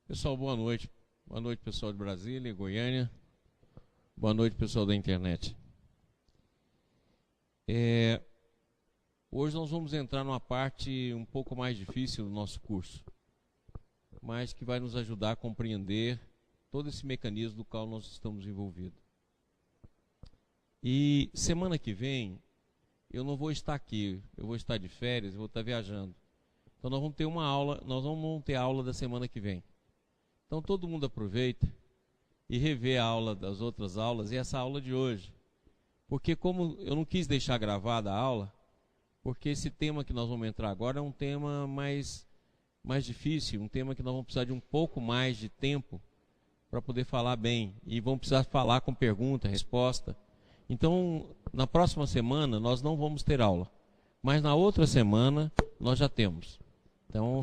Pessoal, boa noite. Boa noite, pessoal de Brasília, Goiânia. Boa noite, pessoal da internet. Hoje nós vamos entrar numa parte um pouco mais difícil do nosso curso, mas que vai nos ajudar a compreender todo esse mecanismo do qual nós estamos envolvidos. E semana que vem, eu não vou estar aqui, eu vou estar de férias, eu vou estar viajando. Então nós vamos ter uma aula, nós não vamos ter aula da semana que vem. Então todo mundo aproveita e revê a aula das outras aulas e essa aula de hoje. Porque como eu não quis deixar gravada a aula, porque esse tema que nós vamos entrar agora é um tema mais difícil, um tema que nós vamos precisar de um pouco mais de tempo para poder falar bem. E vamos precisar falar com pergunta, resposta. Então, na próxima semana nós não vamos ter aula, mas na outra semana nós já temos. Então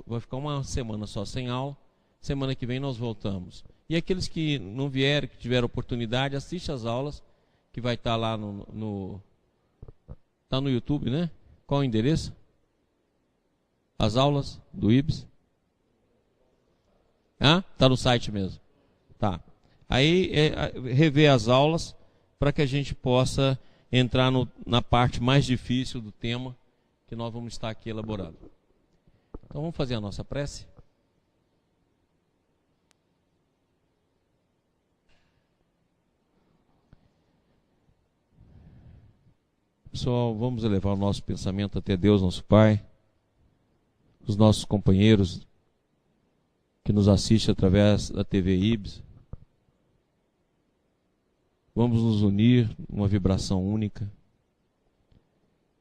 vai ficar uma semana só sem aula. Semana que vem nós voltamos. E aqueles que não vieram, que tiveram oportunidade, assiste as aulas, que vai estar lá tá no YouTube, né? Qual o endereço? As aulas do IBS? Tá no site mesmo. Tá. Aí rever as aulas para que a gente possa entrar na parte mais difícil do tema que nós vamos estar aqui elaborando. Então vamos fazer a nossa prece. Pessoal, vamos elevar o nosso pensamento até Deus, nosso Pai, os nossos companheiros que nos assistem através da TV IBS. Vamos nos unir numa vibração única,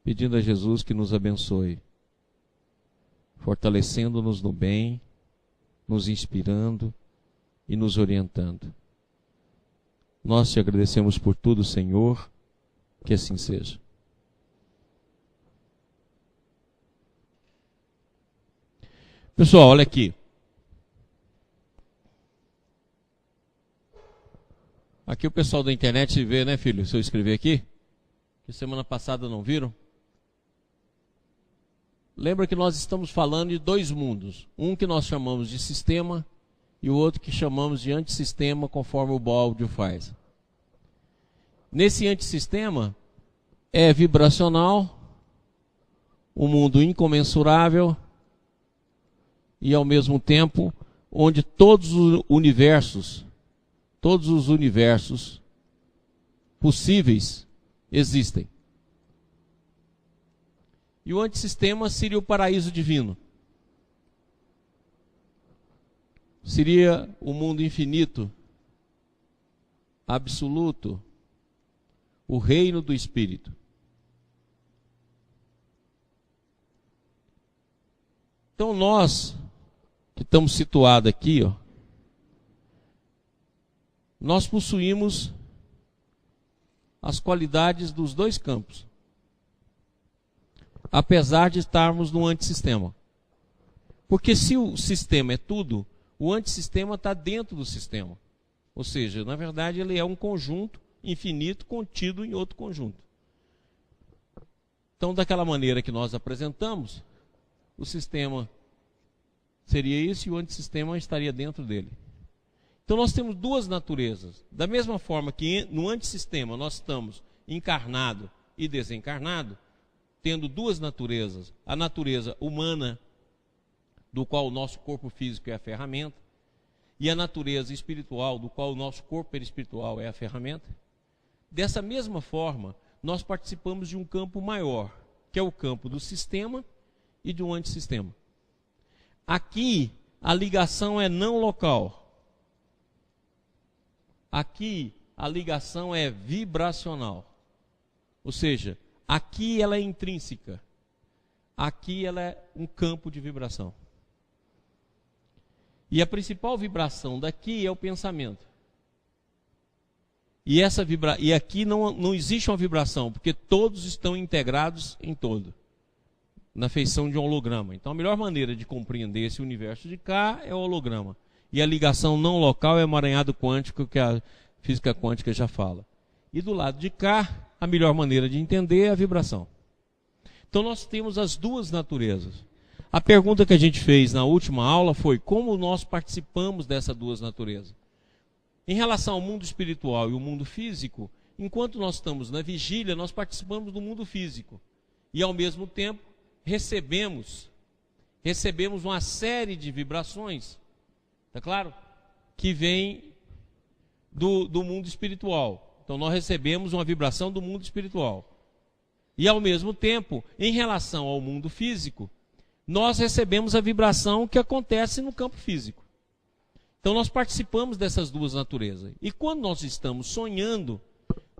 pedindo a Jesus que nos abençoe, fortalecendo-nos no bem, nos inspirando e nos orientando. Nós te agradecemos por tudo, Senhor, que assim seja. Pessoal, olha aqui. Aqui o pessoal da internet vê, né, filho? Se eu escrever aqui, que semana passada não viram. Lembra que nós estamos falando de dois mundos. Um que nós chamamos de sistema e o outro que chamamos de antissistema, conforme o Baldwin faz. Nesse antissistema é vibracional, um mundo incomensurável, e ao mesmo tempo onde todos os universos possíveis existem. E o antissistema seria o paraíso divino. Seria o mundo infinito, absoluto, o reino do Espírito. Então nós que estamos situados aqui, nós possuímos as qualidades dos dois campos, apesar de estarmos no antissistema. Porque se o sistema é tudo, o antissistema está dentro do sistema. Ou seja, na verdade ele é um conjunto infinito contido em outro conjunto. Então, daquela maneira que nós apresentamos, o sistema seria isso e o antissistema estaria dentro dele. Então nós temos duas naturezas. Da mesma forma que no antissistema nós estamos encarnado e desencarnado, tendo duas naturezas. A natureza humana, do qual o nosso corpo físico é a ferramenta, e a natureza espiritual, do qual o nosso corpo perispiritual é a ferramenta. Dessa mesma forma, nós participamos de um campo maior, que é o campo do sistema e de um antissistema. Aqui, a ligação é não local. Aqui, a ligação é vibracional. Ou seja, aqui ela é intrínseca. Aqui ela é um campo de vibração. E a principal vibração daqui é o pensamento. E aqui não existe uma vibração, porque todos estão integrados em todo, na feição de um holograma. Então a melhor maneira de compreender esse universo de cá é o holograma. E a ligação não local é o emaranhado quântico, que a física quântica já fala. E do lado de cá, a melhor maneira de entender é a vibração. Então nós temos as duas naturezas. A pergunta que a gente fez na última aula foi como nós participamos dessas duas naturezas. Em relação ao mundo espiritual e o mundo físico, enquanto nós estamos na vigília, nós participamos do mundo físico. E ao mesmo tempo, recebemos uma série de vibrações, tá claro? Que vem do mundo espiritual. Então nós recebemos uma vibração do mundo espiritual. E ao mesmo tempo, em relação ao mundo físico, nós recebemos a vibração que acontece no campo físico. Então nós participamos dessas duas naturezas. E quando nós estamos sonhando,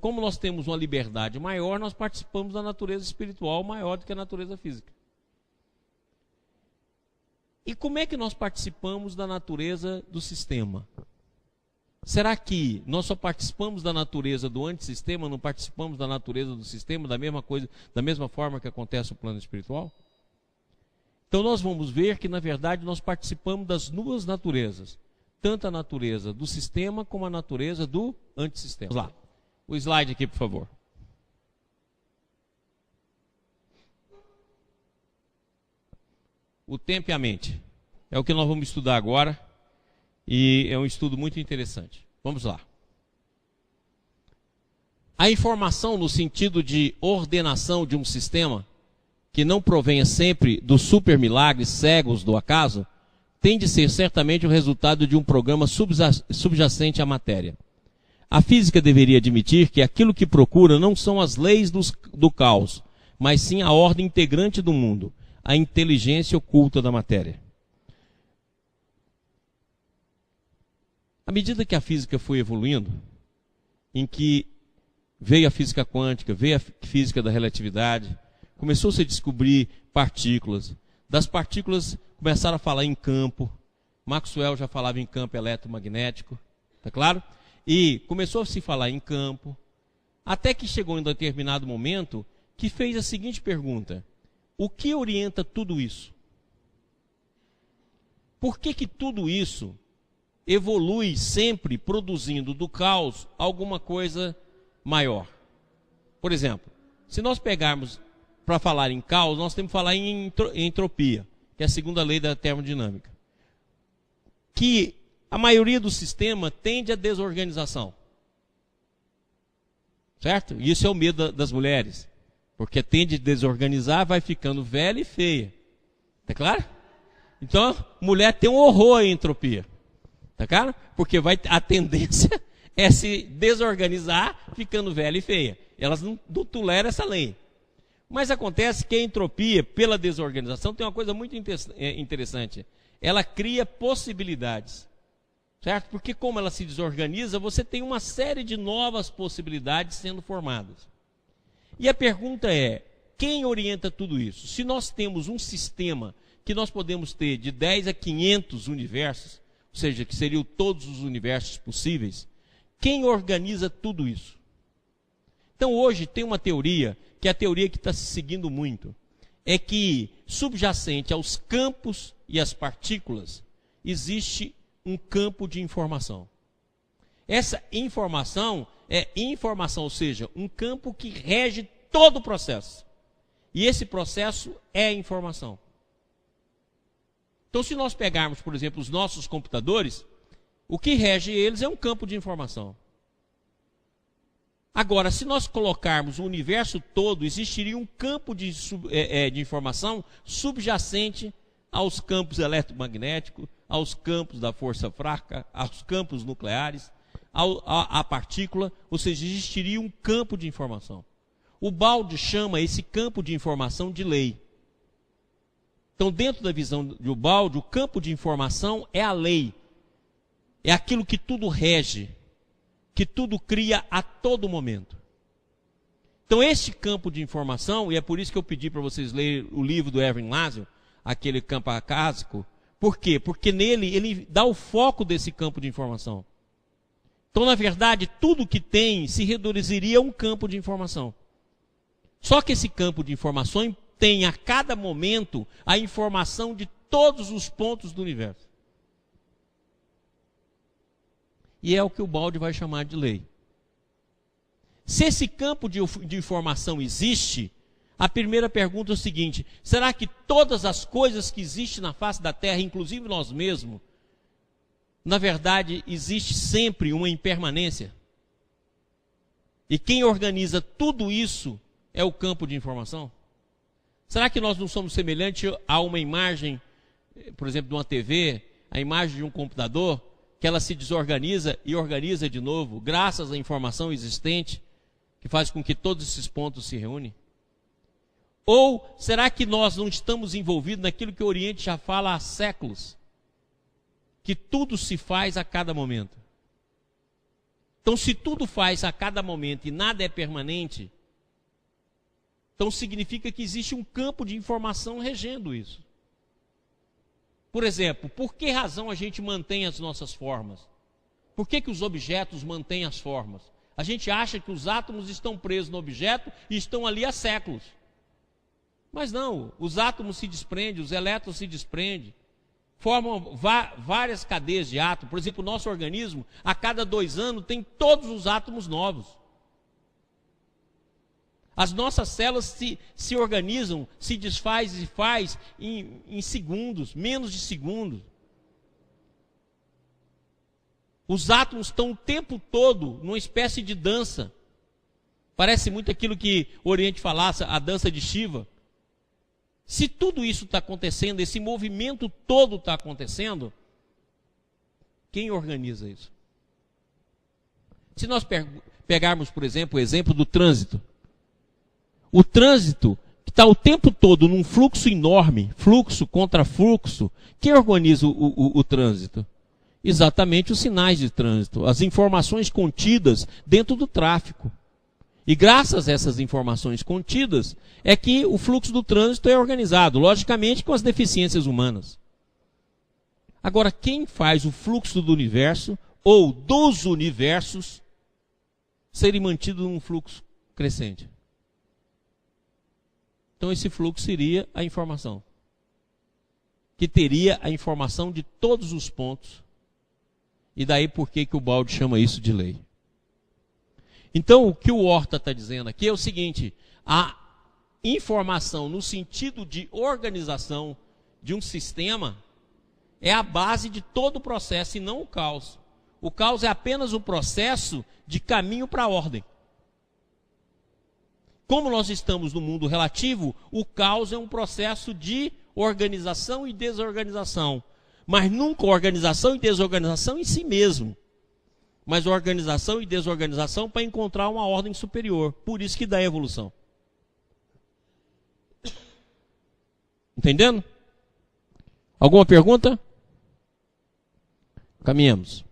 como nós temos uma liberdade maior, nós participamos da natureza espiritual maior do que a natureza física. E como é que nós participamos da natureza do sistema? Será que nós só participamos da natureza do antissistema, não participamos da natureza do sistema, da mesma forma que acontece no plano espiritual? Então nós vamos ver que, na verdade, nós participamos das duas naturezas. Tanto a natureza do sistema como a natureza do antissistema. Vamos lá. O slide aqui, por favor. O tempo e a mente. É o que nós vamos estudar agora. E é um estudo muito interessante. Vamos lá. A informação no sentido de ordenação de um sistema, que não provenha sempre dos supermilagres cegos do acaso, tem de ser certamente o resultado de um programa subjacente à matéria. A física deveria admitir que aquilo que procura não são as leis do caos, mas sim a ordem integrante do mundo, a inteligência oculta da matéria. À medida que a física foi evoluindo, em que veio a física quântica, veio a física da relatividade, começou-se a descobrir partículas. Das partículas começaram a falar em campo. Maxwell já falava em campo eletromagnético, tá claro? E começou a se falar em campo, até que chegou em um determinado momento que fez a seguinte pergunta: o que orienta tudo isso? Por que tudo isso evolui sempre produzindo do caos alguma coisa maior? Por exemplo, se nós pegarmos para falar em caos, nós temos que falar em entropia, que é a segunda lei da termodinâmica. Que a maioria do sistema tende à desorganização. Certo? E isso é o medo das mulheres. Porque tende a desorganizar, vai ficando velha e feia. Tá claro? Então, mulher tem um horror à entropia. Tá claro? Porque a tendência é se desorganizar ficando velha e feia. Elas não toleram essa lei. Mas acontece que a entropia, pela desorganização, tem uma coisa muito interessante. Ela cria possibilidades. Certo? Porque como ela se desorganiza, você tem uma série de novas possibilidades sendo formadas. E a pergunta é, quem orienta tudo isso? Se nós temos um sistema que nós podemos ter de 10 a 500 universos, ou seja, que seriam todos os universos possíveis, quem organiza tudo isso? Então hoje tem uma teoria, que é a teoria que está se seguindo muito, é que subjacente aos campos e às partículas, existe um campo de informação. Essa informação é informação, ou seja, um campo que rege todo o processo. E esse processo é a informação. Então, se nós pegarmos, por exemplo, os nossos computadores, o que rege eles é um campo de informação. Agora, se nós colocarmos o universo todo, existiria um campo de informação subjacente aos campos eletromagnéticos, aos campos da força fraca, aos campos nucleares, à partícula, ou seja, existiria um campo de informação. O Balde chama esse campo de informação de lei. Então, dentro da visão do Balde, o campo de informação é a lei. É aquilo que tudo rege, que tudo cria a todo momento. Então, este campo de informação, e é por isso que eu pedi para vocês lerem o livro do Erwin Laszlo, aquele campo acásico. Por quê? Porque nele ele dá o foco desse campo de informação. Então, na verdade, tudo que tem se reduziria a um campo de informação. Só que esse campo de informação tem a cada momento a informação de todos os pontos do universo. E é o que o Balde vai chamar de lei. Se esse campo de informação existe, A primeira pergunta é o seguinte: será que todas as coisas que existem na face da terra, inclusive nós mesmos, na verdade existe sempre uma impermanência? E quem organiza tudo isso é o campo de informação? Será que nós não somos semelhantes a uma imagem, por exemplo, de uma TV, a imagem de um computador, que ela se desorganiza e organiza de novo, graças à informação existente, que faz com que todos esses pontos se reúnem? Ou será que nós não estamos envolvidos naquilo que o Oriente já fala há séculos? Que tudo se faz a cada momento. Então, se tudo faz a cada momento e nada é permanente, então significa que existe um campo de informação regendo isso. Por exemplo, por que razão a gente mantém as nossas formas? Por que os objetos mantêm as formas? A gente acha que os átomos estão presos no objeto e estão ali há séculos. Mas não, os átomos se desprendem, os elétrons se desprendem, formam várias cadeias de átomos. Por exemplo, o nosso organismo, a cada 2 anos, tem todos os átomos novos. As nossas células se organizam, se desfaz e faz em segundos, menos de segundos. Os átomos estão o tempo todo numa espécie de dança. Parece muito aquilo que o Oriente falasse, a dança de Shiva. Se tudo isso está acontecendo, esse movimento todo está acontecendo, quem organiza isso? Se nós pegarmos, por exemplo, o exemplo do trânsito. O trânsito, que está o tempo todo num fluxo enorme, fluxo contra fluxo, quem organiza o trânsito? Exatamente os sinais de trânsito, as informações contidas dentro do tráfego. E graças a essas informações contidas, é que o fluxo do trânsito é organizado, logicamente com as deficiências humanas. Agora, quem faz o fluxo do universo, ou dos universos, serem mantidos num fluxo crescente? Então esse fluxo seria a informação, que teria a informação de todos os pontos. E daí por que o Balde chama isso de lei? Então o que o Horta está dizendo aqui é o seguinte: a informação no sentido de organização de um sistema é a base de todo o processo e não o caos. O caos é apenas um processo de caminho para a ordem. Como nós estamos no mundo relativo, o caos é um processo de organização e desorganização. Mas nunca organização e desorganização em si mesmo. Mas organização e desorganização para encontrar uma ordem superior. Por isso que dá a evolução. Entendendo? Alguma pergunta? Caminhamos.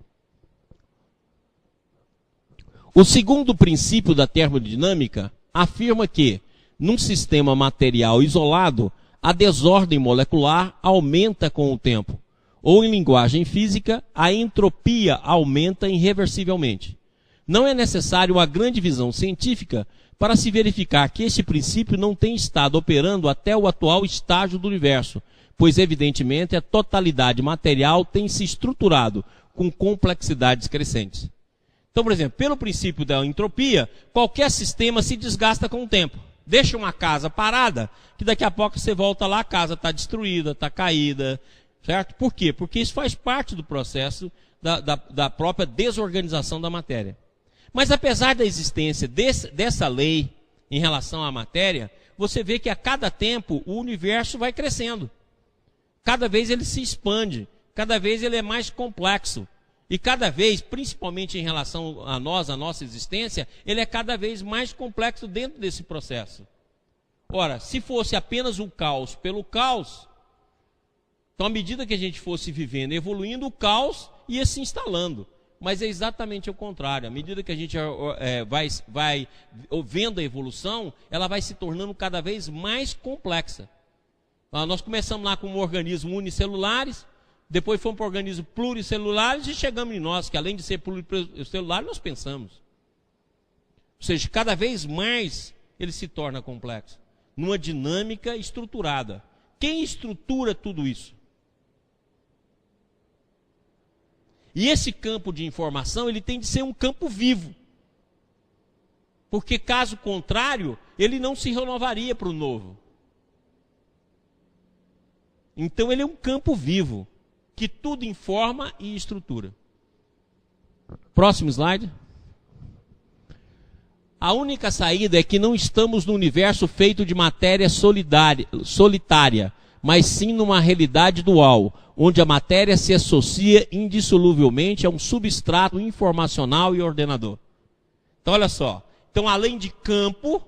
O segundo princípio da termodinâmica afirma que, num sistema material isolado, a desordem molecular aumenta com o tempo. Ou, em linguagem física, a entropia aumenta irreversivelmente. Não é necessário uma grande visão científica para se verificar que este princípio não tem estado operando até o atual estágio do universo, pois, evidentemente, a totalidade material tem se estruturado com complexidades crescentes. Então, por exemplo, pelo princípio da entropia, qualquer sistema se desgasta com o tempo. Deixa uma casa parada, que daqui a pouco você volta lá, a casa está destruída, está caída, certo? Por quê? Porque isso faz parte do processo da própria desorganização da matéria. Mas apesar da existência dessa lei em relação à matéria, você vê que a cada tempo o universo vai crescendo. Cada vez ele se expande, cada vez ele é mais complexo. E cada vez, principalmente em relação a nós, a nossa existência, ele é cada vez mais complexo dentro desse processo. Ora, se fosse apenas um caos pelo caos, então à medida que a gente fosse vivendo, evoluindo, o caos ia se instalando. Mas é exatamente o contrário. À medida que a gente vai vendo a evolução, ela vai se tornando cada vez mais complexa. Nós começamos lá com um organismo unicelulares, depois fomos para organismos pluricelulares e chegamos em nós, que além de ser pluricelular, nós pensamos. Ou seja, cada vez mais ele se torna complexo, numa dinâmica estruturada. Quem estrutura tudo isso? E esse campo de informação, ele tem de ser um campo vivo. Porque caso contrário, ele não se renovaria para o novo. Então ele é um campo vivo, que tudo informa e estrutura. Próximo slide. A única saída é que não estamos no universo feito de matéria solitária, mas sim numa realidade dual, onde a matéria se associa indissoluvelmente a um substrato informacional e ordenador. Então olha só, então além de campo,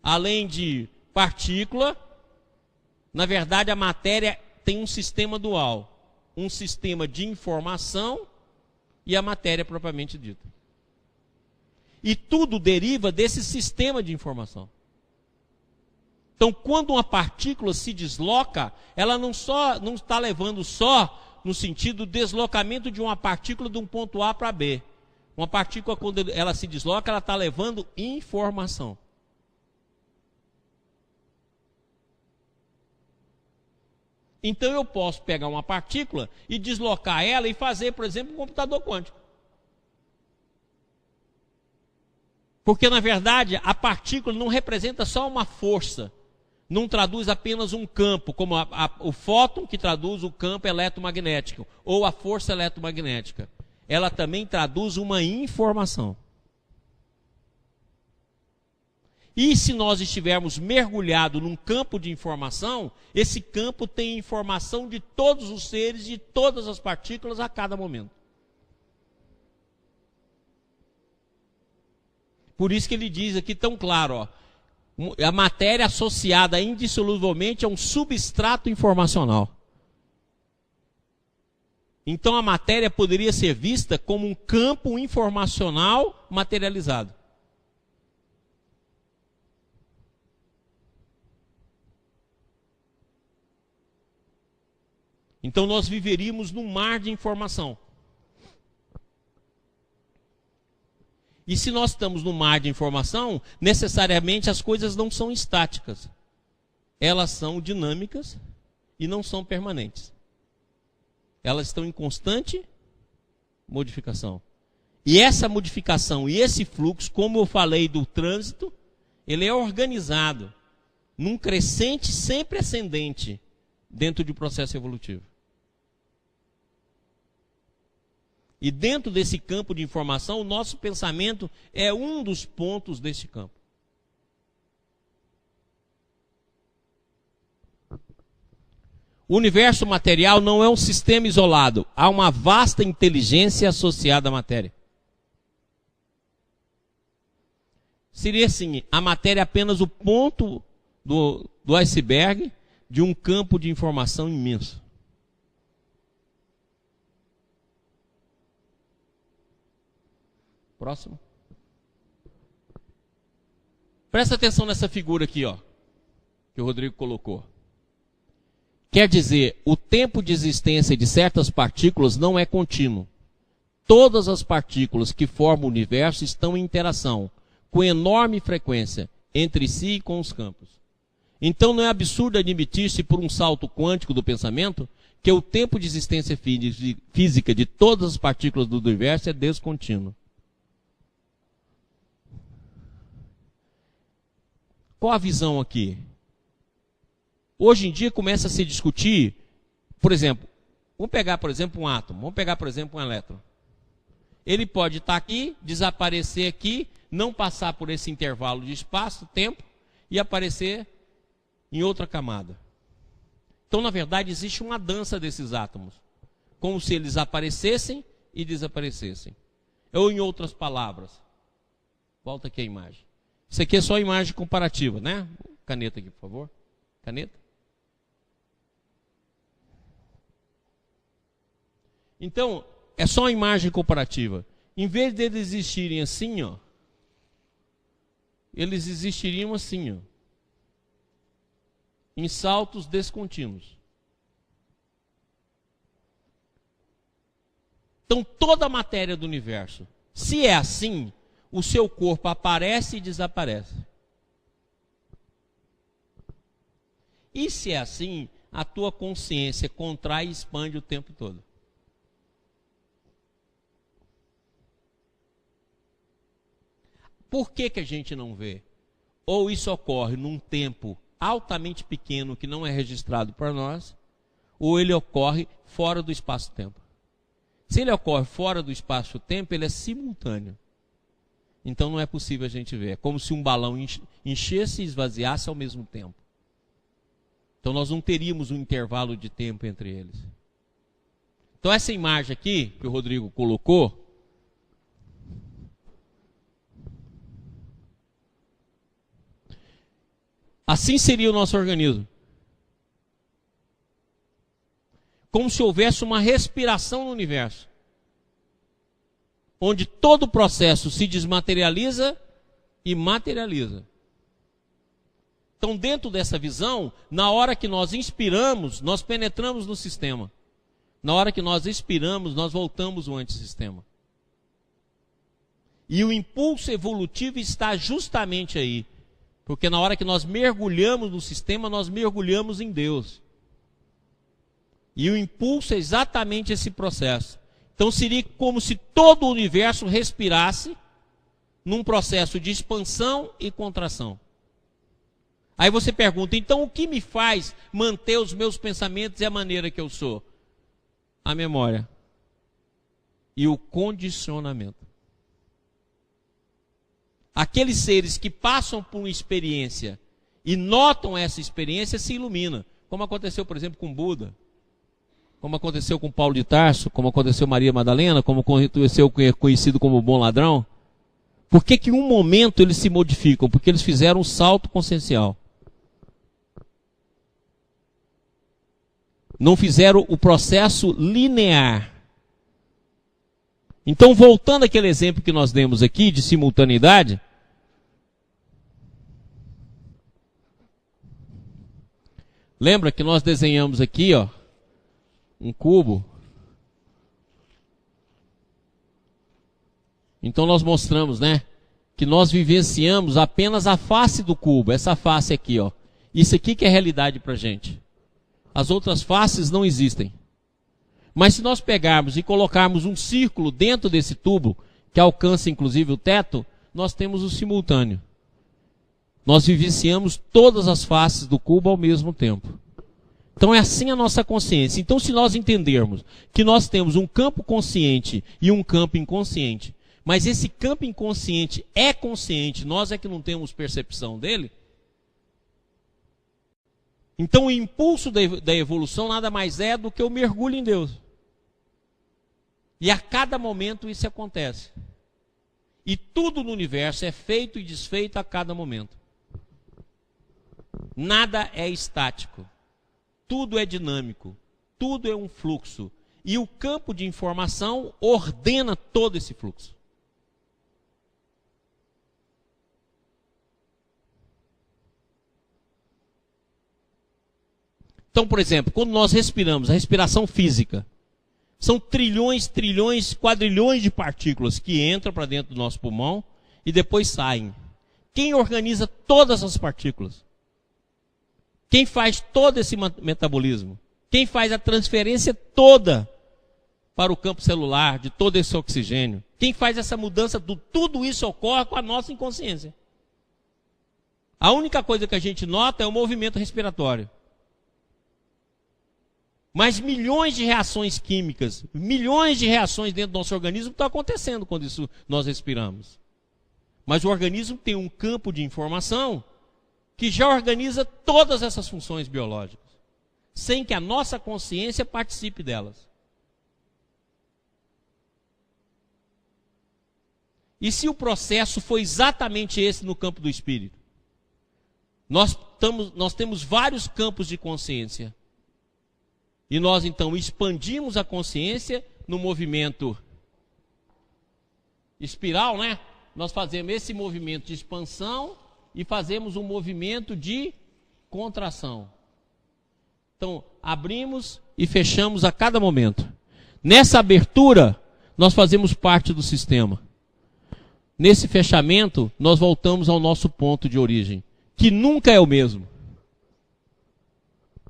além de partícula, na verdade a matéria tem um sistema dual, um sistema de informação e a matéria propriamente dita. E tudo deriva desse sistema de informação. Então, quando uma partícula se desloca, ela não está levando só no sentido do deslocamento de uma partícula de um ponto A para B. Uma partícula, quando ela se desloca, ela está levando informação. Então, eu posso pegar uma partícula e deslocar ela e fazer, por exemplo, um computador quântico. Porque, na verdade, a partícula não representa só uma força, não traduz apenas um campo, como o fóton que traduz o campo eletromagnético, ou a força eletromagnética. Ela também traduz uma informação. E se nós estivermos mergulhados num campo de informação, esse campo tem informação de todos os seres, de todas as partículas a cada momento. Por isso que ele diz aqui tão claro, ó, a matéria associada indissoluvelmente a um substrato informacional. Então a matéria poderia ser vista como um campo informacional materializado. Então nós viveríamos num mar de informação. E se nós estamos no mar de informação, necessariamente as coisas não são estáticas. Elas são dinâmicas e não são permanentes. Elas estão em constante modificação. E essa modificação e esse fluxo, como eu falei do trânsito, ele é organizado num crescente sempre ascendente dentro de um processo evolutivo. E dentro desse campo de informação, o nosso pensamento é um dos pontos desse campo. O universo material não é um sistema isolado. Há uma vasta inteligência associada à matéria. Seria assim, a matéria é apenas o ponto do iceberg de um campo de informação imenso. Próximo. Presta atenção nessa figura aqui, ó, que o Rodrigo colocou. Quer dizer, o tempo de existência de certas partículas não é contínuo. Todas as partículas que formam o universo estão em interação, com enorme frequência, entre si e com os campos. Então não é absurdo admitir-se por um salto quântico do pensamento que o tempo de existência física de todas as partículas do universo é descontínuo. Qual a visão aqui? Hoje em dia começa a se discutir, por exemplo, vamos pegar, por exemplo, um átomo, vamos pegar, por exemplo, um elétron. Ele pode estar aqui, desaparecer aqui, não passar por esse intervalo de espaço, tempo, e aparecer em outra camada. Então, na verdade, existe uma dança desses átomos, como se eles aparecessem e desaparecessem. Ou, em outras palavras, volta aqui a imagem. Isso aqui é só imagem comparativa, né? Caneta aqui, por favor. Caneta. Então, é só uma imagem comparativa. Em vez de eles existirem assim, ó, eles existiriam assim, ó, em saltos descontínuos. Então, toda a matéria do universo, se é assim, o seu corpo aparece e desaparece. E se é assim, a tua consciência contrai e expande o tempo todo. Por que a gente não vê? ou isso ocorre num tempo altamente pequeno que não é registrado para nós, ou ele ocorre fora do espaço-tempo. Se ele ocorre fora do espaço-tempo, ele é simultâneo. Então não é possível a gente ver. É como se um balão enchesse e esvaziasse ao mesmo tempo. Então nós não teríamos um intervalo de tempo entre eles. Então essa imagem aqui, que o Rodrigo colocou, assim seria o nosso organismo. Como se houvesse uma respiração no universo, onde todo o processo se desmaterializa e materializa. Então, dentro dessa visão, na hora que nós inspiramos, nós penetramos no sistema. Na hora que nós expiramos, nós voltamos ao antissistema. E o impulso evolutivo está justamente aí. Porque na hora que nós mergulhamos no sistema, nós mergulhamos em Deus. E o impulso é exatamente esse processo. Então seria como se todo o universo respirasse num processo de expansão e contração. Aí você pergunta, então o que me faz manter os meus pensamentos e a maneira que eu sou? A memória e o condicionamento. Aqueles seres que passam por uma experiência e notam essa experiência se iluminam. Como aconteceu, por exemplo, com Buda. Como aconteceu com Paulo de Tarso, como aconteceu com Maria Madalena, como aconteceu com o conhecido como o bom ladrão. Por que que em um momento eles se modificam? Porque eles fizeram um salto consciencial. Não fizeram o processo linear. Então, voltando àquele exemplo que nós demos aqui, de simultaneidade, lembra que nós desenhamos aqui, ó, um cubo. Então nós mostramos, né, que nós vivenciamos apenas a face do cubo, essa face aqui, ó. Isso aqui que é realidade pra gente. As outras faces não existem. Mas se nós pegarmos e colocarmos um círculo dentro desse tubo, que alcança inclusive o teto, nós temos o simultâneo. Nós vivenciamos todas as faces do cubo ao mesmo tempo. Então é assim a nossa consciência. Então se nós entendermos que nós temos um campo consciente e um campo inconsciente, mas esse campo inconsciente é consciente, nós é que não temos percepção dele, então o impulso da evolução nada mais é do que o mergulho em Deus. E a cada momento isso acontece. E tudo no universo é feito e desfeito a cada momento. Nada é estático. Tudo é dinâmico. Tudo é um fluxo. E o campo de informação ordena todo esse fluxo. Então, por exemplo, quando nós respiramos, a respiração física, são trilhões, trilhões, quadrilhões de partículas que entram para dentro do nosso pulmão e depois saem. Quem organiza todas as partículas? Quem faz todo esse metabolismo? Quem faz a transferência toda para o campo celular de todo esse oxigênio? Quem faz essa mudança? Tudo isso ocorre com a nossa inconsciência. A única coisa que a gente nota é o movimento respiratório. Mas milhões de reações químicas, milhões de reações dentro do nosso organismo estão acontecendo quando nós respiramos. Mas o organismo tem um campo de informação que já organiza todas essas funções biológicas, sem que a nossa consciência participe delas. E se o processo foi exatamente esse no campo do espírito? Nós temos vários campos de consciência. E nós, então, expandimos a consciência no movimento espiral, né? Nós fazemos esse movimento de expansão e fazemos um movimento de contração. Então, abrimos e fechamos a cada momento. Nessa abertura, nós fazemos parte do sistema. Nesse fechamento, nós voltamos ao nosso ponto de origem, que nunca é o mesmo.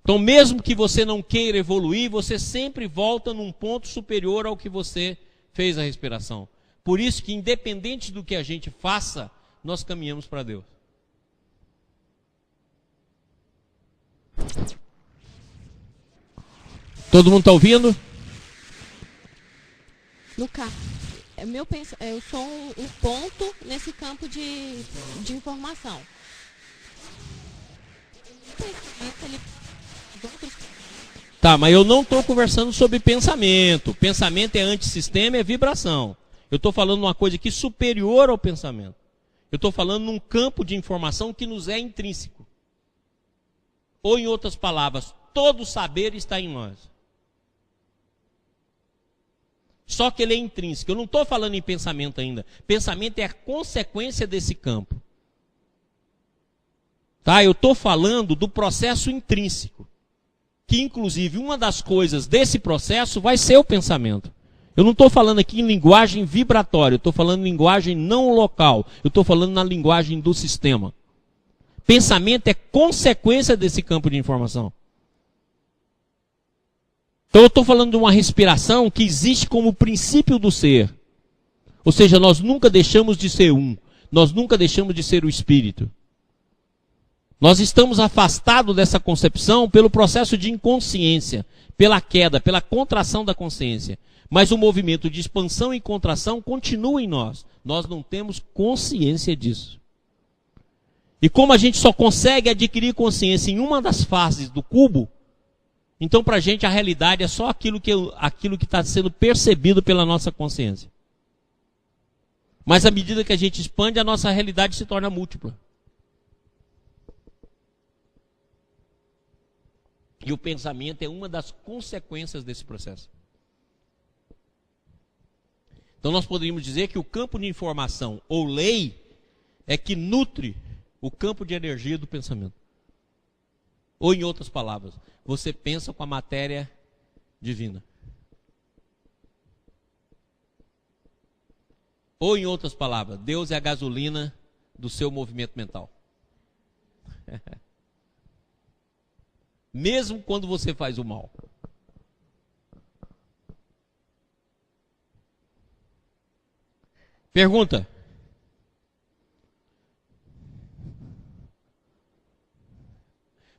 Então, mesmo que você não queira evoluir, você sempre volta num ponto superior ao que você fez a respiração. Por isso que, independente do que a gente faça, nós caminhamos para Deus. Todo mundo está ouvindo? No campo, eu sou um ponto nesse campo de informação. Tá, mas eu não estou conversando sobre pensamento. Pensamento é antissistema, é vibração. Eu estou falando uma coisa aqui superior ao pensamento. Eu estou falando num campo de informação que nos é intrínseco. Ou, em outras palavras, todo saber está em nós. Só que ele é intrínseco. Eu não estou falando em pensamento ainda. Pensamento é a consequência desse campo. Tá? Eu estou falando do processo intrínseco. Que, inclusive, uma das coisas desse processo vai ser o pensamento. Eu não estou falando aqui em linguagem vibratória. Eu estou falando em linguagem não local. Eu estou falando na linguagem do sistema. Pensamento é consequência desse campo de informação. Então eu estou falando de uma respiração que existe como princípio do ser. Ou seja, nós nunca deixamos de ser um. Nós nunca deixamos de ser o espírito. Nós estamos afastados dessa concepção pelo processo de inconsciência, pela queda, pela contração da consciência. Mas o movimento de expansão e contração continua em nós. Nós não temos consciência disso. E como a gente só consegue adquirir consciência em uma das fases do cubo, então para a gente a realidade é só aquilo que está sendo percebido pela nossa consciência. Mas à medida que a gente expande, a nossa realidade se torna múltipla. E o pensamento é uma das consequências desse processo. Então nós poderíamos dizer que o campo de informação ou lei é que nutre o campo de energia do pensamento. Ou em outras palavras, você pensa com a matéria divina. Ou em outras palavras, Deus é a gasolina do seu movimento mental. Mesmo quando você faz o mal. Pergunta.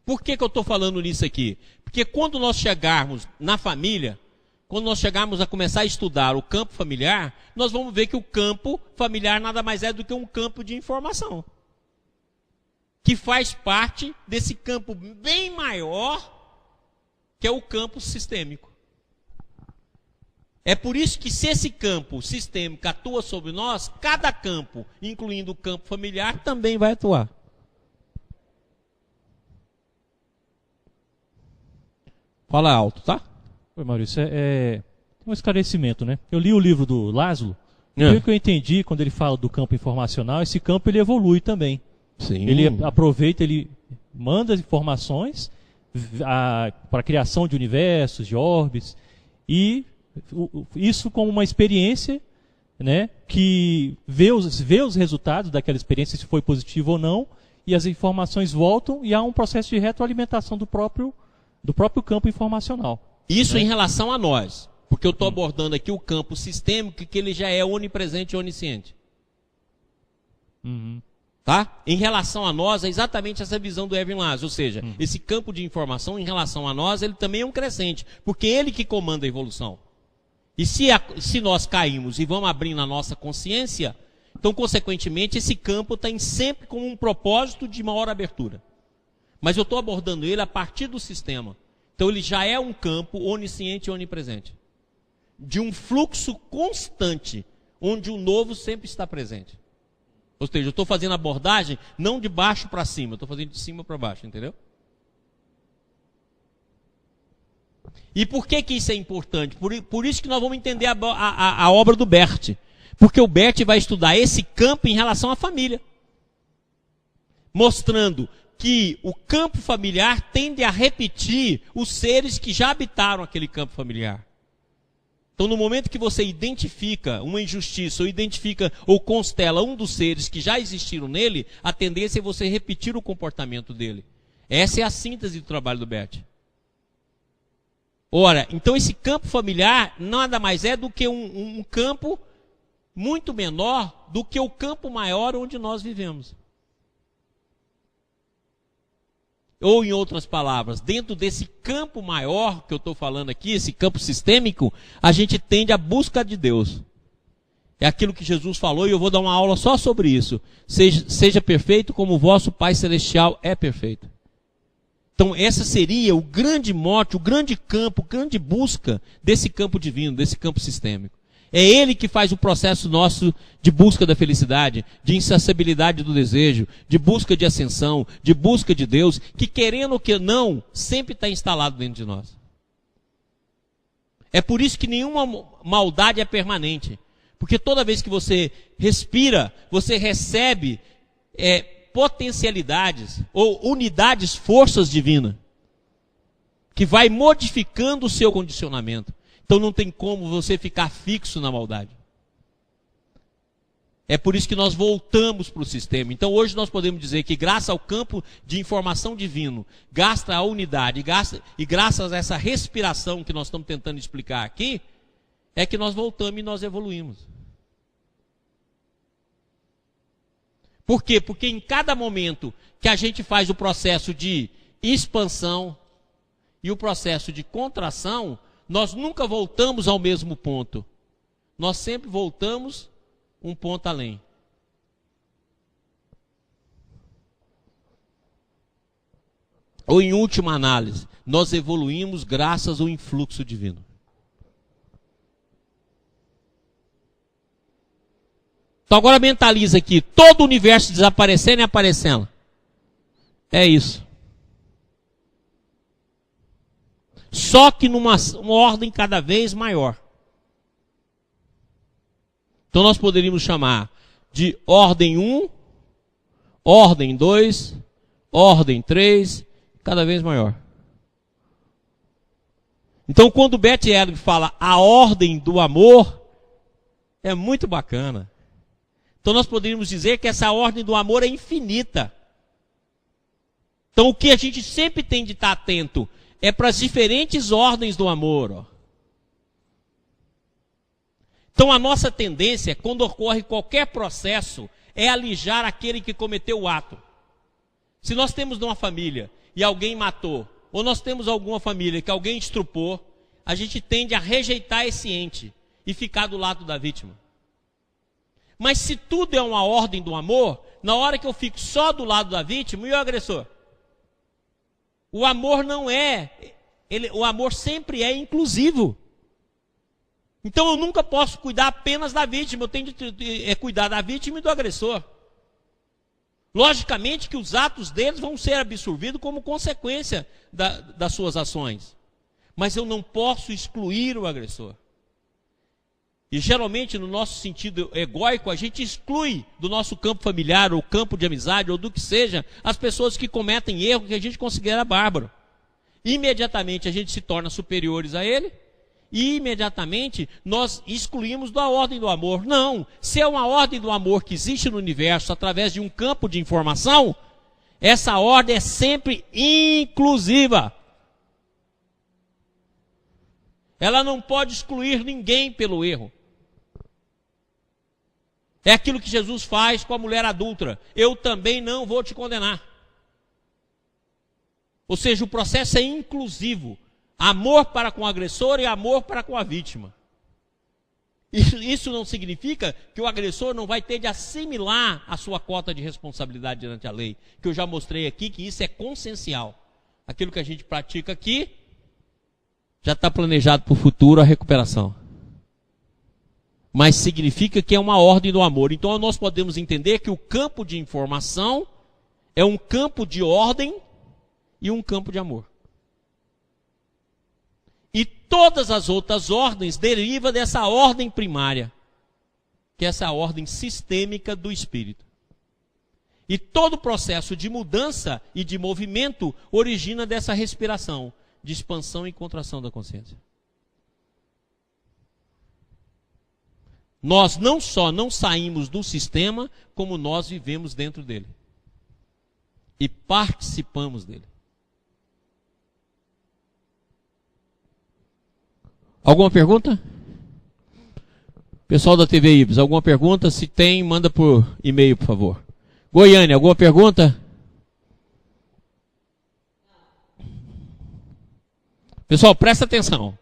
Por que eu estou falando nisso aqui? Porque quando nós chegarmos na família, quando nós chegarmos a começar a estudar o campo familiar, nós vamos ver que o campo familiar nada mais é do que um campo de informação. Que faz parte desse campo bem maior, que é o campo sistêmico. É por isso que se esse campo sistêmico atua sobre nós, cada campo, incluindo o campo familiar, também vai atuar. Fala alto, tá? Oi, Maurício, um esclarecimento, né? Eu li o livro do Laszlo, e pelo que eu entendi, quando ele fala do campo informacional, esse campo ele evolui também. Sim. Ele aproveita, ele manda as informações para a criação de universos, de orbes, e isso como uma experiência, né, que vê os resultados daquela experiência, se foi positivo ou não, e as informações voltam e há um processo de retroalimentação do próprio campo informacional. Isso, né? Em relação a nós, porque eu estou abordando aqui o campo sistêmico, que ele já é onipresente e onisciente. Tá? Em relação a nós, é exatamente essa visão do Erwin Laszlo, ou seja, esse campo de informação em relação a nós, ele também é um crescente, porque é ele que comanda a evolução. E se nós caímos e vamos abrindo a nossa consciência, então, consequentemente, esse campo tem sempre como um propósito de maior abertura. Mas eu estou abordando ele a partir do sistema. Então ele já é um campo onisciente e onipresente. De um fluxo constante, onde o novo sempre está presente. Ou seja, eu estou fazendo abordagem não de baixo para cima, eu estou fazendo de cima para baixo, entendeu? E por que isso é importante? Por isso que nós vamos entender a obra do Bert. Porque o Bert vai estudar esse campo em relação à família. Mostrando que o campo familiar tende a repetir os seres que já habitaram aquele campo familiar. Então, no momento que você identifica uma injustiça, ou identifica ou constela um dos seres que já existiram nele, a tendência é você repetir o comportamento dele. Essa é a síntese do trabalho do Bert. Ora, então esse campo familiar nada mais é do que um campo muito menor do que o campo maior onde nós vivemos. Ou, em outras palavras, dentro desse campo maior que eu estou falando aqui, esse campo sistêmico, a gente tende à busca de Deus. É aquilo que Jesus falou, e eu vou dar uma aula só sobre isso. Seja perfeito como o vosso Pai Celestial é perfeito. Então, essa seria o grande mote, o grande campo, a grande busca desse campo divino, desse campo sistêmico. É Ele que faz o processo nosso de busca da felicidade, de insaciabilidade do desejo, de busca de ascensão, de busca de Deus, que querendo ou que não, sempre está instalado dentro de nós. É por isso que nenhuma maldade é permanente. Porque toda vez que você respira, você recebe potencialidades ou unidades, forças divinas, que vai modificando o seu condicionamento. Então não tem como você ficar fixo na maldade. É por isso que nós voltamos para o sistema. Então hoje nós podemos dizer que graças ao campo de informação divino, graças à unidade e graças a essa respiração que nós estamos tentando explicar aqui, é que nós voltamos e nós evoluímos. Por quê? Porque em cada momento que a gente faz o processo de expansão e o processo de contração, nós nunca voltamos ao mesmo ponto. Nós sempre voltamos um ponto além. Ou em última análise, nós evoluímos graças ao influxo divino. Então agora mentaliza aqui, todo o universo desaparecendo e aparecendo. É isso. Só que numa ordem cada vez maior. Então nós poderíamos chamar de ordem 1, ordem 2, ordem 3, cada vez maior. Então quando Bert Helling fala a ordem do amor, é muito bacana. Então nós poderíamos dizer que essa ordem do amor é infinita. Então o que a gente sempre tem de estar atento é para as diferentes ordens do amor. Ó. Então a nossa tendência, quando ocorre qualquer processo, é alijar aquele que cometeu o ato. Se nós temos uma família e alguém matou, ou nós temos alguma família que alguém estrupou, a gente tende a rejeitar esse ente e ficar do lado da vítima. Mas se tudo é uma ordem do amor, na hora que eu fico só do lado da vítima, e o agressor? O amor não é, o amor sempre é inclusivo. Então eu nunca posso cuidar apenas da vítima, eu tenho de cuidar da vítima e do agressor. Logicamente que os atos deles vão ser absorvidos como consequência das suas ações. Mas eu não posso excluir o agressor. E geralmente no nosso sentido egóico, a gente exclui do nosso campo familiar, ou campo de amizade, ou do que seja, as pessoas que cometem erro que a gente considera bárbaro. Imediatamente a gente se torna superiores a ele, e imediatamente nós excluímos da ordem do amor. Não, se é uma ordem do amor que existe no universo através de um campo de informação, essa ordem é sempre inclusiva. Ela não pode excluir ninguém pelo erro. É aquilo que Jesus faz com a mulher adúltera. Eu também não vou te condenar. Ou seja, o processo é inclusivo. Amor para com o agressor e amor para com a vítima. Isso não significa que o agressor não vai ter de assimilar a sua cota de responsabilidade diante da lei. Que eu já mostrei aqui que isso é consciencial. Aquilo que a gente pratica aqui, já está planejado para o futuro a recuperação. Mas significa que é uma ordem do amor. Então nós podemos entender que o campo de informação é um campo de ordem e um campo de amor. E todas as outras ordens derivam dessa ordem primária, que é essa ordem sistêmica do espírito. E todo o processo de mudança e de movimento origina dessa respiração de expansão e contração da consciência. Nós não só não saímos do sistema, como nós vivemos dentro dele. E participamos dele. Alguma pergunta? Pessoal da TV Ibis, alguma pergunta? Se tem, manda por e-mail, por favor. Goiânia, alguma pergunta? Pessoal, presta atenção.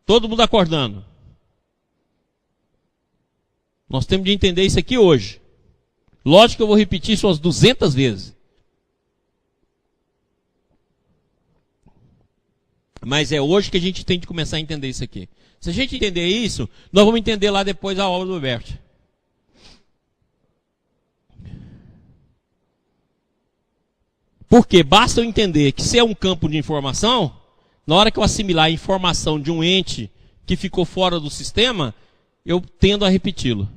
Todo mundo acordando. Nós temos de entender isso aqui hoje. Lógico que eu vou repetir isso umas 200 vezes. Mas é hoje que a gente tem de começar a entender isso aqui. Se a gente entender isso, nós vamos entender lá depois a obra do Bert. Porque basta eu entender que se é um campo de informação, na hora que eu assimilar a informação de um ente que ficou fora do sistema, eu tendo a repeti-lo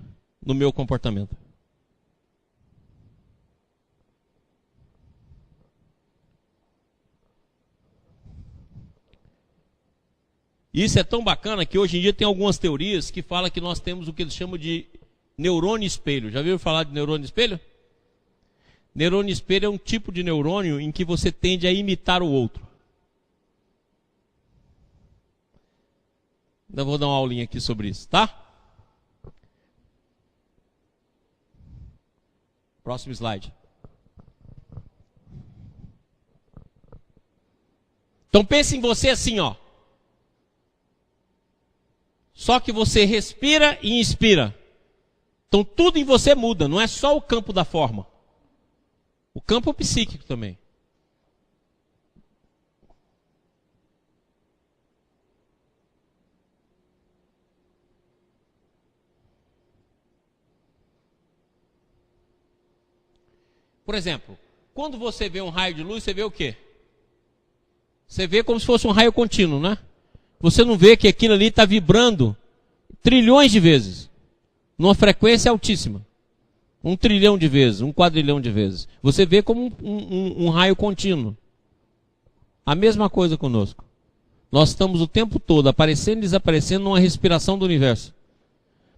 no meu comportamento. Isso é tão bacana que hoje em dia tem algumas teorias que falam que nós temos o que eles chamam de neurônio espelho. Já ouviram falar de neurônio espelho? Neurônio espelho é um tipo de neurônio em que você tende a imitar o outro. Ainda vou dar uma aulinha aqui sobre isso, tá? Próximo slide. Então pense em você assim, ó. Só que você respira e inspira. Então tudo em você muda, não é só o campo da forma. O campo psíquico também. Por exemplo, quando você vê um raio de luz, você vê o quê? Você vê como se fosse um raio contínuo, né? Você não vê que aquilo ali está vibrando trilhões de vezes, numa frequência altíssima. 1 trilhão de vezes, 1 quadrilhão de vezes. Você vê como um raio contínuo. A mesma coisa conosco. Nós estamos o tempo todo aparecendo e desaparecendo numa respiração do universo.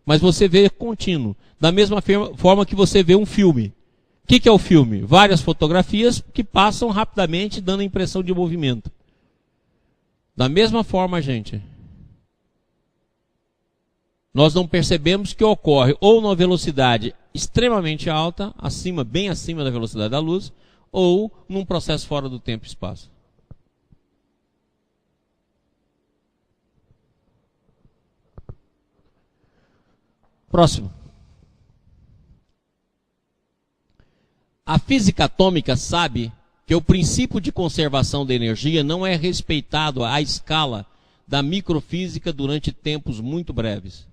Mas você vê contínuo. Da mesma forma que você vê um filme. O que é o filme? Várias fotografias que passam rapidamente, dando a impressão de movimento. Da mesma forma, gente, nós não percebemos que ocorre ou numa velocidade extremamente alta, bem acima da velocidade da luz, ou num processo fora do tempo e espaço. Próximo. A física atômica sabe que o princípio de conservação da energia não é respeitado à escala da microfísica durante tempos muito breves.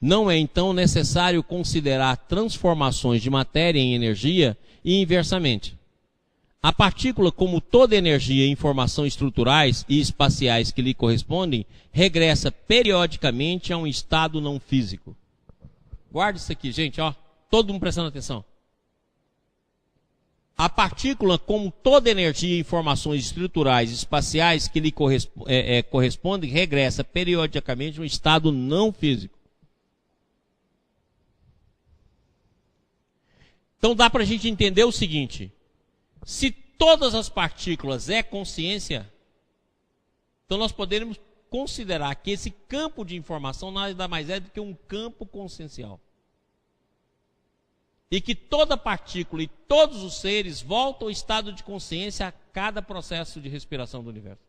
Não é então necessário considerar transformações de matéria em energia e inversamente. A partícula, como toda energia e informação estruturais e espaciais que lhe correspondem, regressa periodicamente a um estado não físico. Guarde isso aqui, gente, ó, todo mundo prestando atenção. A partícula, como toda energia e informações estruturais e espaciais que lhe correspondem, regressa periodicamente a um estado não físico. Então dá para a gente entender o seguinte: se todas as partículas é consciência, então nós poderíamos considerar que esse campo de informação nada mais é do que um campo consciencial. E que toda partícula e todos os seres voltam ao estado de consciência a cada processo de respiração do universo.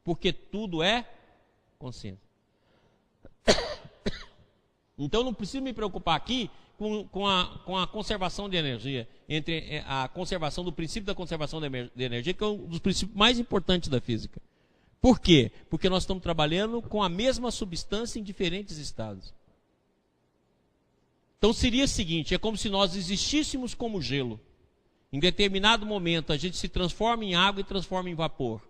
Porque tudo é consciência. Então não preciso me preocupar aqui com a conservação de energia, entre a conservação do princípio da conservação de energia, que é um dos princípios mais importantes da física. Por quê? Porque nós estamos trabalhando com a mesma substância em diferentes estados. Então seria o seguinte, é como se nós existíssemos como gelo. Em determinado momento a gente se transforma em água e transforma em vapor.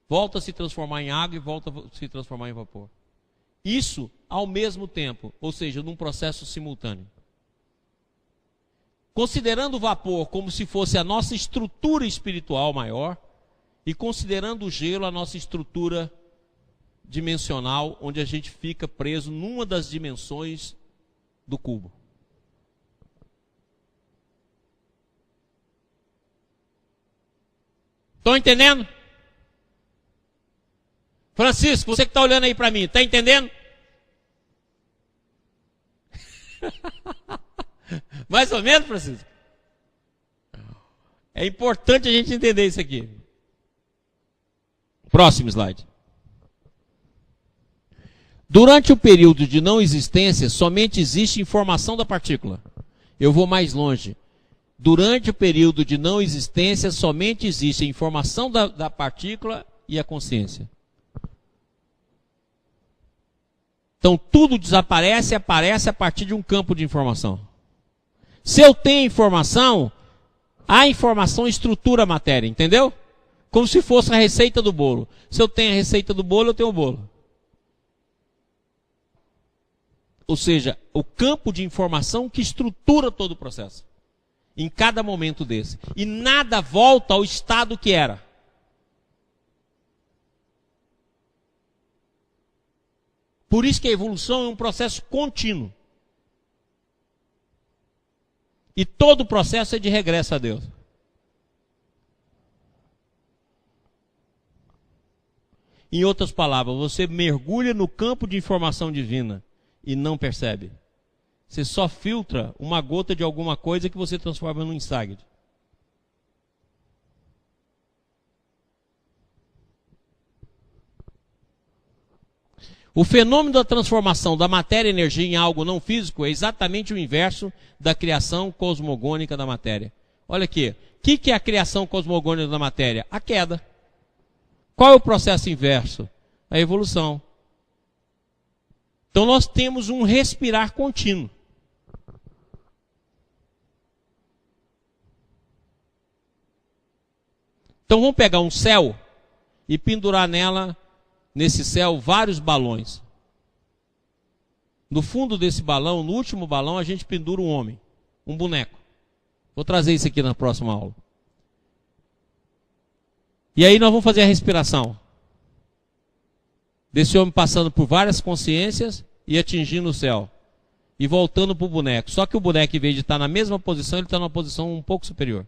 Volta a se transformar em água e volta a se transformar em vapor. Isso ao mesmo tempo, ou seja, num processo simultâneo. Considerando o vapor como se fosse a nossa estrutura espiritual maior e considerando o gelo a nossa estrutura dimensional, onde a gente fica preso numa das dimensões do cubo. Estão entendendo? Francisco, você que está olhando aí para mim, está entendendo? Mais ou menos, Francisco? É importante a gente entender isso aqui. Próximo slide. Durante o período de não existência, somente existe informação da partícula. Eu vou mais longe. Durante o período de não existência, somente existe a informação da partícula e a consciência. Então tudo desaparece e aparece a partir de um campo de informação. Se eu tenho informação, a informação estrutura a matéria, entendeu? Como se fosse a receita do bolo. Se eu tenho a receita do bolo, eu tenho o bolo. Ou seja, o campo de informação que estrutura todo o processo. Em cada momento desse. E nada volta ao estado que era. Por isso que a evolução é um processo contínuo. E todo o processo é de regresso a Deus. Em outras palavras, você mergulha no campo de informação divina e não percebe. Você só filtra uma gota de alguma coisa que você transforma num insight. O fenômeno da transformação da matéria e energia em algo não físico é exatamente o inverso da criação cosmogônica da matéria. Olha aqui, o que é a criação cosmogônica da matéria? A queda. Qual é o processo inverso? A evolução. Então nós temos um respirar contínuo. Então vamos pegar um céu e pendurar nesse céu, vários balões. No fundo desse balão, no último balão, a gente pendura um homem, um boneco. Vou trazer isso aqui na próxima aula. E aí nós vamos fazer a respiração. Desse homem passando por várias consciências e atingindo o céu. E voltando para o boneco. Só que o boneco, em vez de estar na mesma posição, ele está numa posição um pouco superior.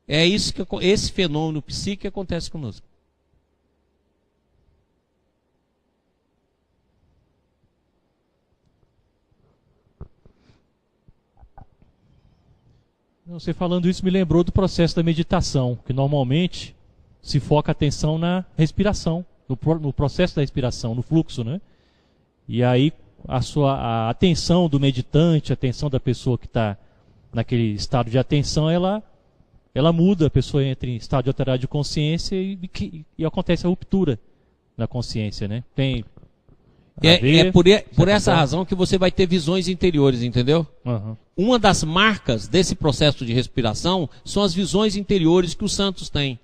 É isso que esse fenômeno psíquico acontece conosco. Você falando isso me lembrou do processo da meditação, que normalmente se foca a atenção na respiração, no processo da respiração, no fluxo, né? E aí a atenção do meditante, a atenção da pessoa que está naquele estado de atenção, ela muda, a pessoa entra em estado de alteridade de consciência e acontece a ruptura na consciência, né? É por essa razão que você vai ter visões interiores, entendeu? Uhum. Uma das marcas desse processo de respiração são as visões interiores que os santos têm,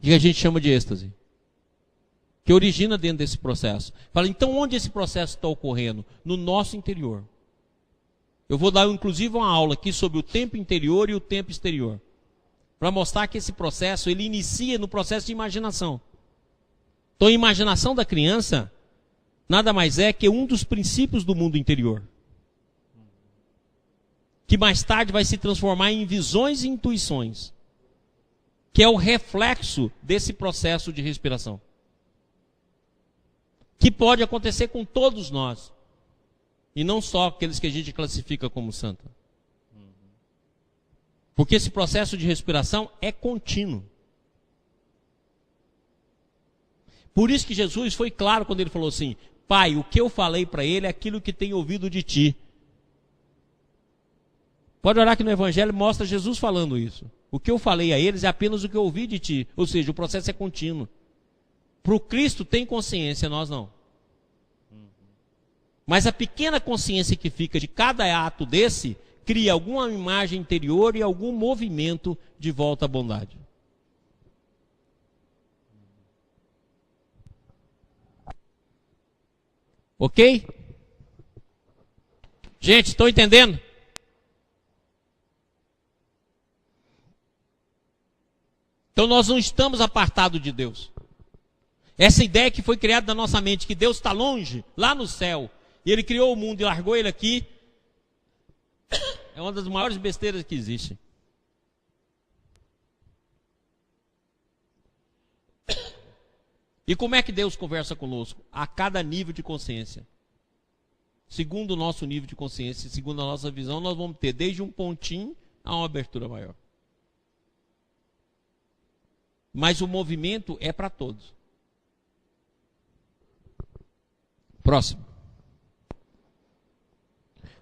que a gente chama de êxtase, que origina dentro desse processo. Fala, então onde esse processo está ocorrendo? No nosso interior. Eu vou dar inclusive uma aula aqui sobre o tempo interior e o tempo exterior, para mostrar que esse processo, ele inicia no processo de imaginação. Então a imaginação da criança nada mais é que um dos princípios do mundo interior, que mais tarde vai se transformar em visões e intuições, que é o reflexo desse processo de respiração, que pode acontecer com todos nós, e não só aqueles que a gente classifica como santo. Porque esse processo de respiração é contínuo. Por isso que Jesus foi claro quando ele falou assim: Pai, o que eu falei para ele é aquilo que tenho ouvido de ti. Pode olhar que no Evangelho mostra Jesus falando isso. O que eu falei a eles é apenas o que eu ouvi de ti. Ou seja, o processo é contínuo. Para o Cristo tem consciência, nós não. Mas a pequena consciência que fica de cada ato desse cria alguma imagem interior e algum movimento de volta à bondade. Ok? Gente, estão entendendo? Então nós não estamos apartados de Deus. Essa ideia que foi criada na nossa mente, que Deus está longe, lá no céu, e Ele criou o mundo e largou Ele aqui, é uma das maiores besteiras que existe. E como é que Deus conversa conosco? A cada nível de consciência. Segundo o nosso nível de consciência, segundo a nossa visão, nós vamos ter desde um pontinho a uma abertura maior. mas o movimento é para todos. Próximo.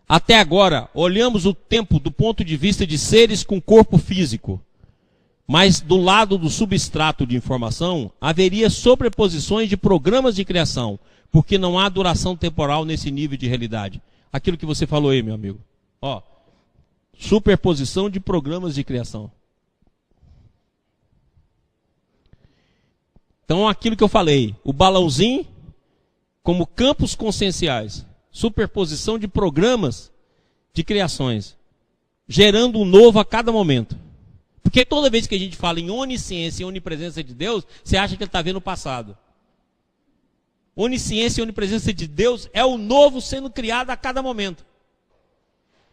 Até agora, olhamos o tempo do ponto de vista de seres com corpo físico. Mas do lado do substrato de informação, haveria sobreposições de programas de criação, porque não há duração temporal nesse nível de realidade. Aquilo que você falou aí, meu amigo. Ó, superposição de programas de criação. Então, aquilo que eu falei, o balãozinho como campos conscienciais, superposição de programas de criações, gerando um novo a cada momento. Porque toda vez que a gente fala em onisciência e onipresença de Deus, você acha que ele está vendo o passado. Onisciência e onipresença de Deus é o novo sendo criado a cada momento.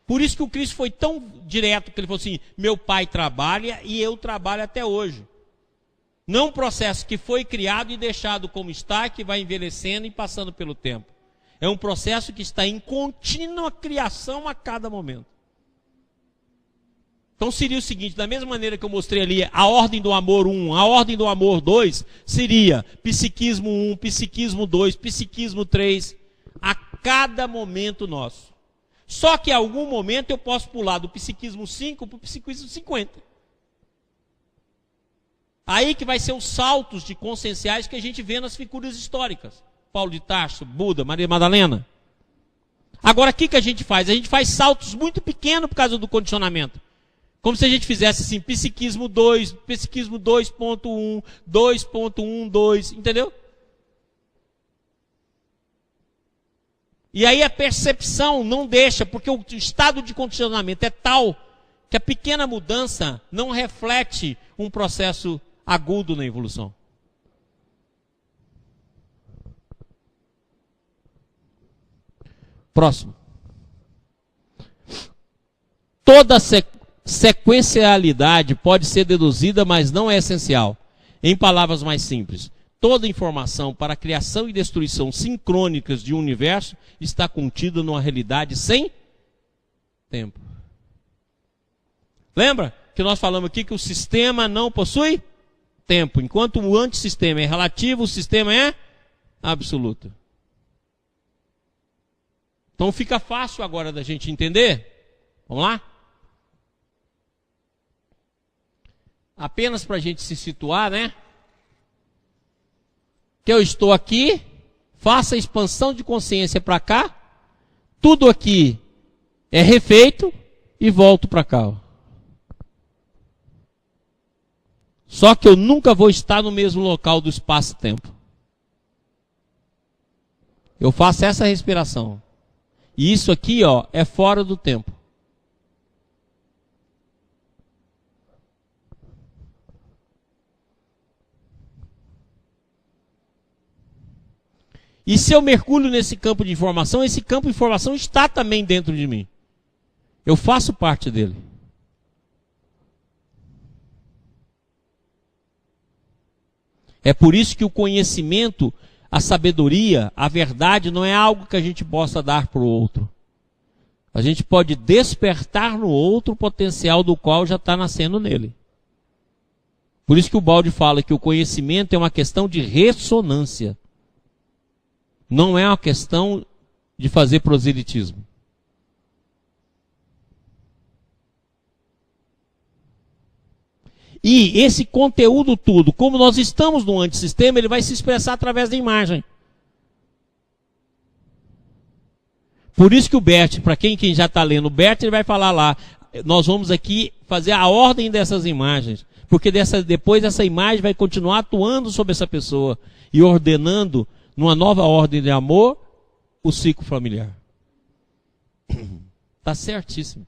Por isso que o Cristo foi tão direto, que ele falou assim, meu pai trabalha e eu trabalho até hoje. Não um processo que foi criado e deixado como está, que vai envelhecendo e passando pelo tempo. É um processo que está em contínua criação a cada momento. Então seria o seguinte, da mesma maneira que eu mostrei ali, a ordem do amor 1, a ordem do amor 2, seria psiquismo 1, psiquismo 2, psiquismo 3, a cada momento nosso. Só que em algum momento eu posso pular do psiquismo 5 para o psiquismo 50. Aí que vai ser os saltos de conscienciais que a gente vê nas figuras históricas. Paulo de Tarso, Buda, Maria Madalena. Agora, o que a gente faz? A gente faz saltos muito pequenos por causa do condicionamento. Como se a gente fizesse assim, psiquismo 2, psiquismo 2.1, 2.12, entendeu? E aí a percepção não deixa, porque o estado de condicionamento é tal que a pequena mudança não reflete um processo agudo na evolução. Próximo. Toda sequencialidade pode ser deduzida, mas não é essencial. Em palavras mais simples, toda informação para a criação e destruição sincrônicas de um universo está contida numa realidade sem tempo. Lembra que nós falamos aqui que o sistema não possui tempo. Enquanto o antissistema é relativo, o sistema é absoluto. Então fica fácil agora da gente entender. Vamos lá? Apenas para a gente se situar, né? Que eu estou aqui, faço a expansão de consciência para cá, tudo aqui é refeito e volto para cá. Ó. Só que eu nunca vou estar no mesmo local do espaço-tempo. Eu faço essa respiração. E isso aqui, ó, é fora do tempo. E se eu mergulho nesse campo de informação, esse campo de informação está também dentro de mim. Eu faço parte dele. É por isso que o conhecimento, a sabedoria, a verdade não é algo que a gente possa dar para o outro. A gente pode despertar no outro o potencial do qual já está nascendo nele. Por isso que o Baldi fala que o conhecimento é uma questão de ressonância. Não é uma questão de fazer proselitismo. E esse conteúdo tudo, como nós estamos no antissistema, ele vai se expressar através da imagem. Por isso que o Bert, para quem já está lendo o Bert, ele vai falar lá, nós vamos aqui fazer a ordem dessas imagens. Porque depois essa imagem vai continuar atuando sobre essa pessoa e ordenando, numa nova ordem de amor, o ciclo familiar. Está certíssimo.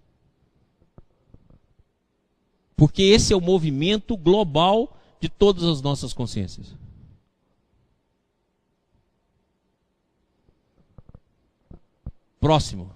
Porque esse é o movimento global de todas as nossas consciências. Próximo.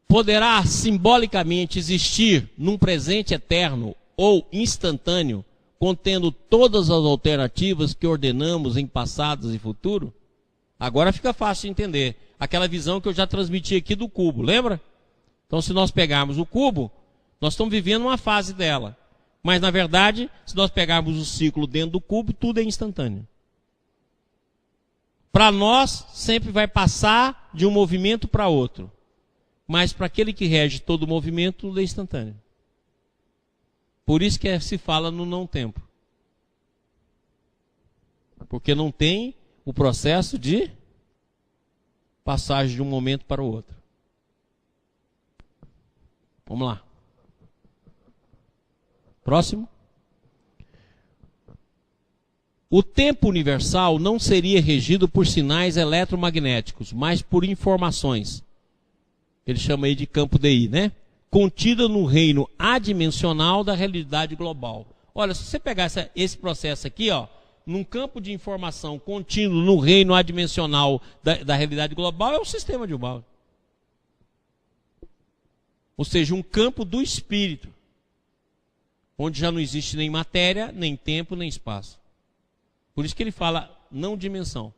Poderá simbolicamente existir num presente eterno ou instantâneo contendo todas as alternativas que ordenamos em passados e futuro? Agora fica fácil de entender. Aquela visão que eu já transmiti aqui do cubo, lembra? Então, se nós pegarmos o cubo, nós estamos vivendo uma fase dela. Mas, na verdade, se nós pegarmos o ciclo dentro do cubo, tudo é instantâneo. Para nós, sempre vai passar de um movimento para outro. Mas para aquele que rege todo o movimento, tudo é instantâneo. Por isso que se fala no não tempo. Porque não tem o processo de passagem de um momento para o outro. Vamos lá. Próximo. O tempo universal não seria regido por sinais eletromagnéticos, mas por informações. Ele chama aí de campo DI, né? Contida no reino adimensional da realidade global. Olha, se você pegar esse processo aqui, ó, num campo de informação contínuo no reino adimensional da realidade global, é o sistema de Humboldt. Ou seja, um campo do espírito, onde já não existe nem matéria, nem tempo, nem espaço. Por isso que ele fala não dimensão,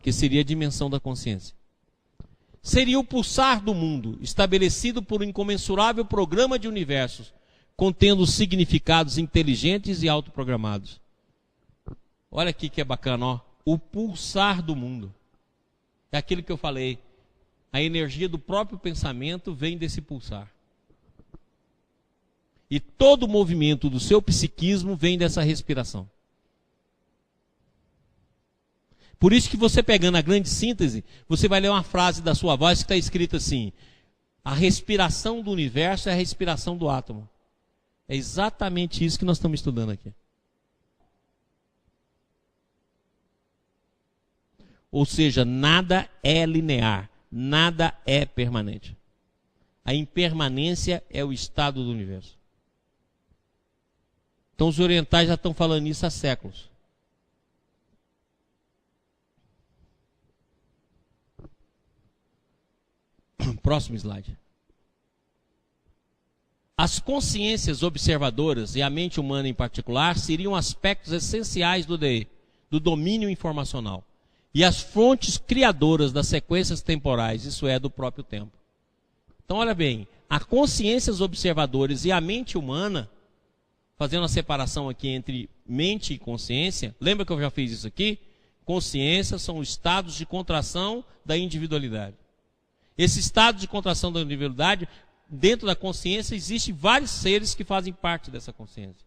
que seria a dimensão da consciência. Seria o pulsar do mundo, estabelecido por um incomensurável programa de universos, contendo significados inteligentes e autoprogramados. Olha aqui que é bacana, ó. O pulsar do mundo. É aquilo que eu falei. A energia do próprio pensamento vem desse pulsar. E todo o movimento do seu psiquismo vem dessa respiração. Por isso que você pegando a grande síntese, você vai ler uma frase da sua voz que está escrita assim: a respiração do universo é a respiração do átomo. É exatamente isso que nós estamos estudando aqui. Ou seja, nada é linear, nada é permanente. A impermanência é o estado do universo. Então os orientais já estão falando isso há séculos. Próximo slide. As consciências observadoras e a mente humana em particular seriam aspectos essenciais do DE, do domínio informacional, e as fontes criadoras das sequências temporais, isso é, do próprio tempo. Então, olha bem, as consciências observadoras e a mente humana, fazendo a separação aqui entre mente e consciência, lembra que eu já fiz isso aqui? Consciência são os estados de contração da individualidade. Esse estado de contração da individualidade, dentro da consciência, existem vários seres que fazem parte dessa consciência.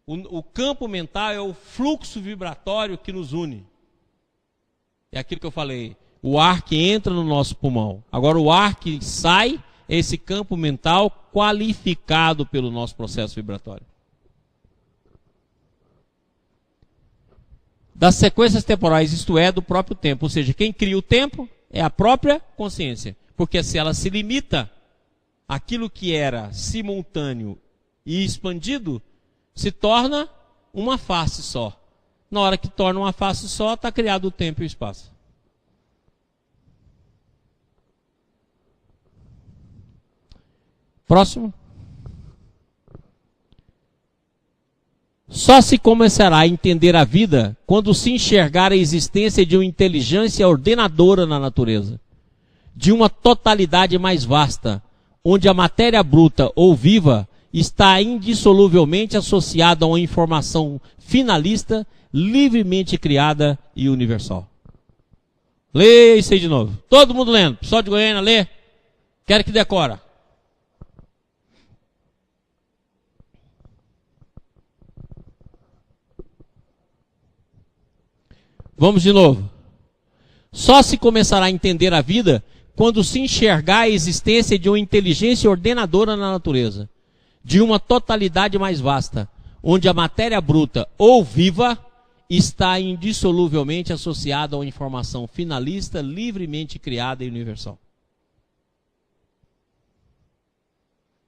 O campo mental é o fluxo vibratório que nos une. É aquilo que eu falei, o ar que entra no nosso pulmão. Agora o ar que sai é esse campo mental qualificado pelo nosso processo vibratório. Das sequências temporais, isto é, do próprio tempo. Ou seja, quem cria o tempo é a própria consciência. Porque se ela se limita àquilo que era simultâneo e expandido, se torna uma face só. Na hora que torna uma face só, está criado o tempo e o espaço. Próximo. Só se começará a entender a vida quando se enxergar a existência de uma inteligência ordenadora na natureza, de uma totalidade mais vasta, onde a matéria bruta ou viva está indissoluvelmente associada a uma informação finalista, livremente criada e universal. Leia isso aí de novo. Todo mundo lendo. Pessoal de Goiânia, lê. Quero que decora. Vamos de novo. Só se começará a entender a vida quando se enxergar a existência de uma inteligência ordenadora na natureza, de uma totalidade mais vasta, onde a matéria bruta ou viva está indissoluvelmente associada a uma informação finalista, livremente criada e universal.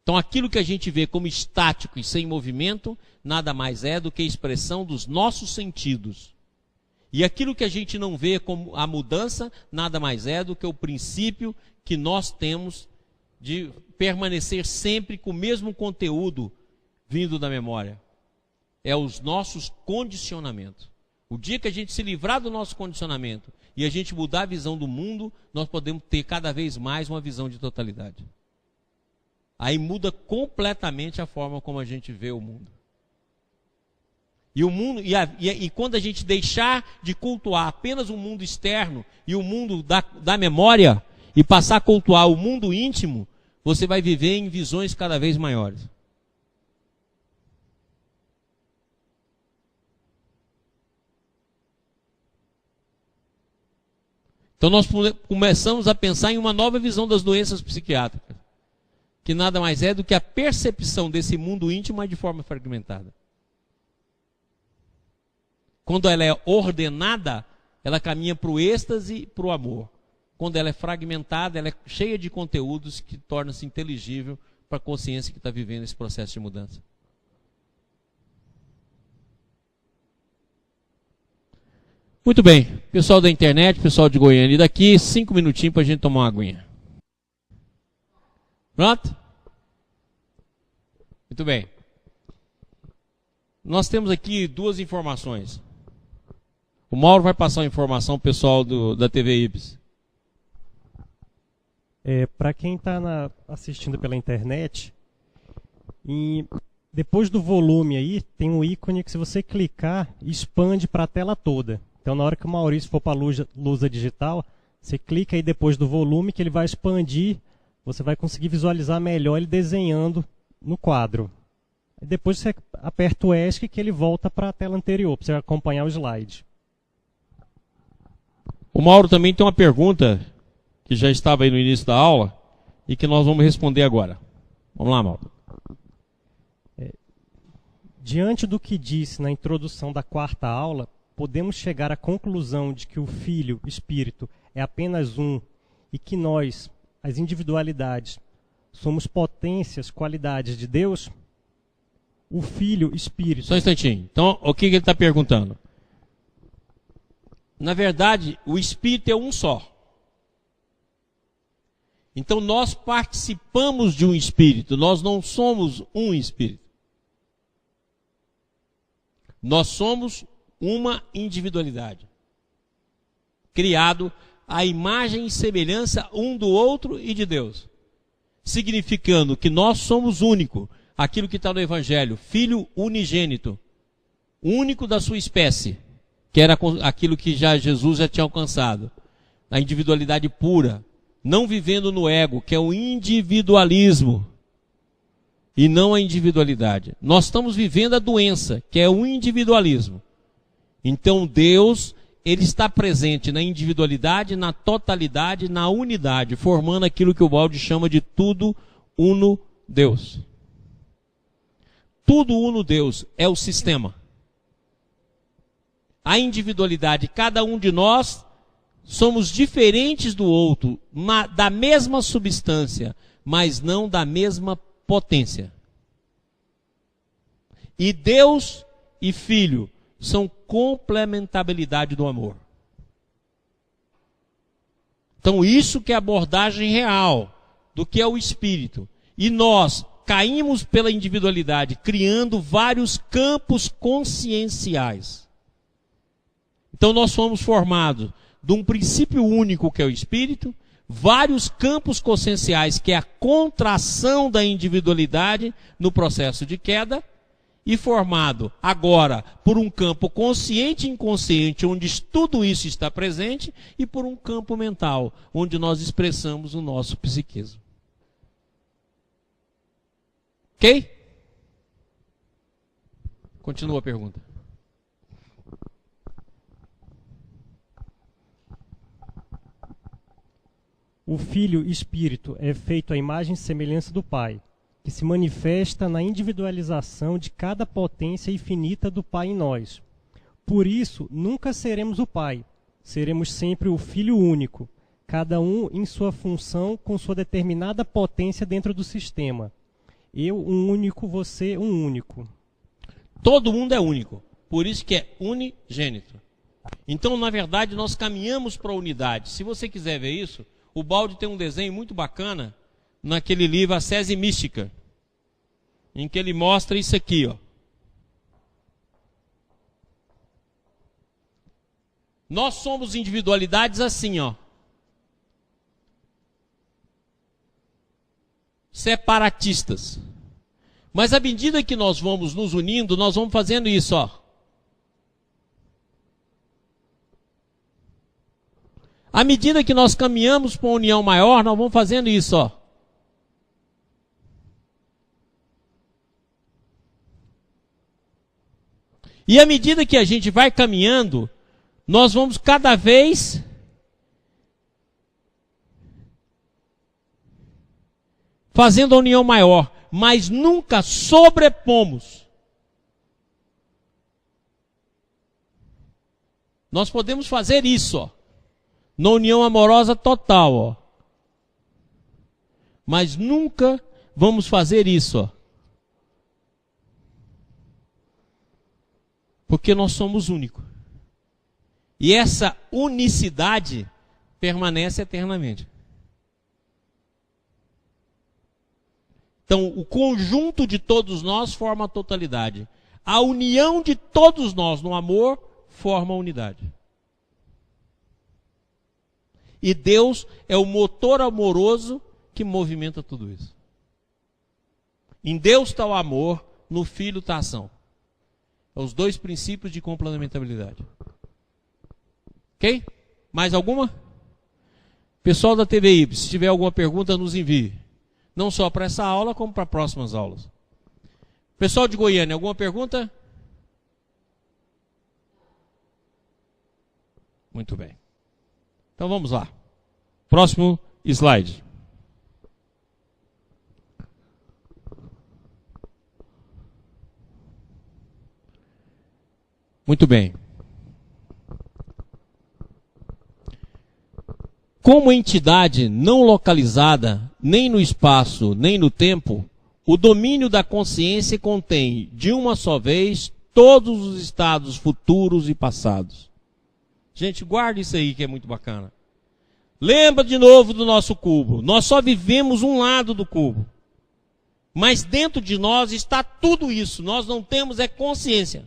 Então aquilo que a gente vê como estático e sem movimento, nada mais é do que a expressão dos nossos sentidos. E aquilo que a gente não vê como a mudança, nada mais é do que o princípio que nós temos de permanecer sempre com o mesmo conteúdo vindo da memória. é os nossos condicionamentos. O dia que a gente se livrar do nosso condicionamento e a gente mudar a visão do mundo, nós podemos ter cada vez mais uma visão de totalidade. Aí muda completamente a forma como a gente vê o mundo. E o mundo e quando a gente deixar de cultuar apenas o mundo externo e o mundo da memória e passar a cultuar o mundo íntimo, você vai viver em visões cada vez maiores. Então nós começamos a pensar em uma nova visão das doenças psiquiátricas, que nada mais é do que a percepção desse mundo íntimo, mas de forma fragmentada. Quando ela é ordenada, ela caminha para o êxtase e para o amor. Quando ela é fragmentada, ela é cheia de conteúdos que torna-se inteligível para a consciência que está vivendo esse processo de mudança. Muito bem, pessoal da internet, pessoal de Goiânia, e daqui 5 minutinhos para a gente tomar uma aguinha. Pronto? Muito bem. Nós temos aqui 2 informações. O Mauro vai passar uma informação pessoal da TV Ibis. Para quem está assistindo pela internet, depois do volume aí, tem um ícone que se você clicar, expande para a tela toda. Então, na hora que o Maurício for para a lousa digital, você clica aí depois do volume que ele vai expandir, você vai conseguir visualizar melhor ele desenhando no quadro. Depois você aperta o ESC que ele volta para a tela anterior, para você acompanhar o slide. O Mauro também tem uma pergunta que já estava aí no início da aula e que nós vamos responder agora. Vamos lá, Mauro. Diante do que disse na introdução da 4ª aula, podemos chegar à conclusão de que o Filho, Espírito, é apenas um e que nós, as individualidades, somos potências, qualidades de Deus? O Filho, Espírito... Só um instantinho. Então, o que ele está perguntando? Na verdade, o Espírito é um só. Então, nós participamos de um Espírito, nós não somos um Espírito. Nós somos uma individualidade, criado à imagem e semelhança um do outro e de Deus, significando que nós somos único, aquilo que está no Evangelho, filho unigênito, único da sua espécie, que era aquilo que Jesus já tinha alcançado, a individualidade pura, não vivendo no ego, que é o individualismo, e não a individualidade. Nós estamos vivendo a doença, que é o individualismo. Então Deus, ele está presente na individualidade, na totalidade, na unidade, formando aquilo que o Balde chama de tudo uno Deus. Tudo uno Deus é o sistema. A individualidade, cada um de nós somos diferentes do outro, da mesma substância, mas não da mesma potência. E Deus e Filho são complementabilidade do amor. Então isso que é a abordagem real do que é o Espírito. E nós caímos pela individualidade, criando vários campos conscienciais. Então nós fomos formados de um princípio único que é o Espírito, vários campos conscienciais que é a contração da individualidade no processo de queda, e formado agora por um campo consciente e inconsciente, onde tudo isso está presente, e por um campo mental, onde nós expressamos o nosso psiquismo. Ok? Continua a pergunta. O Filho Espírito é feito à imagem e semelhança do Pai, que se manifesta na individualização de cada potência infinita do Pai em nós. Por isso, nunca seremos o Pai, seremos sempre o Filho único, cada um em sua função com sua determinada potência dentro do sistema. Eu um único, você um único. Todo mundo é único, por isso que é unigênito. Então, na verdade, nós caminhamos para a unidade. Se você quiser ver isso, o Balde tem um desenho muito bacana naquele livro Ascese Mística, em que ele mostra isso aqui, ó. Nós somos individualidades assim, ó. Separatistas. Mas à medida que nós vamos nos unindo, nós vamos fazendo isso, ó. À medida que nós caminhamos para uma união maior, nós vamos fazendo isso, ó. E à medida que a gente vai caminhando, nós vamos cada vez fazendo a união maior, mas nunca sobrepomos. Nós podemos fazer isso, ó, na união amorosa total, ó. Mas nunca vamos fazer isso, ó. Porque nós somos únicos. E essa unicidade permanece eternamente. Então, o conjunto de todos nós forma a totalidade. A união de todos nós no amor forma a unidade. E Deus é o motor amoroso que movimenta tudo isso. Em Deus está o amor, no Filho está a ação. Os dois princípios de complementabilidade. Ok? Mais alguma? Pessoal da TVI, se tiver alguma pergunta, nos envie. Não só para essa aula, como para próximas aulas. Pessoal de Goiânia, alguma pergunta? Muito bem. Então vamos lá. Próximo slide. Muito bem. Como entidade não localizada, nem no espaço, nem no tempo, o domínio da consciência contém, de uma só vez, todos os estados futuros e passados. Gente, guarda isso aí que é muito bacana. Lembra de novo do nosso cubo. Nós só vivemos um lado do cubo. Mas dentro de nós está tudo isso. Nós não temos é consciência.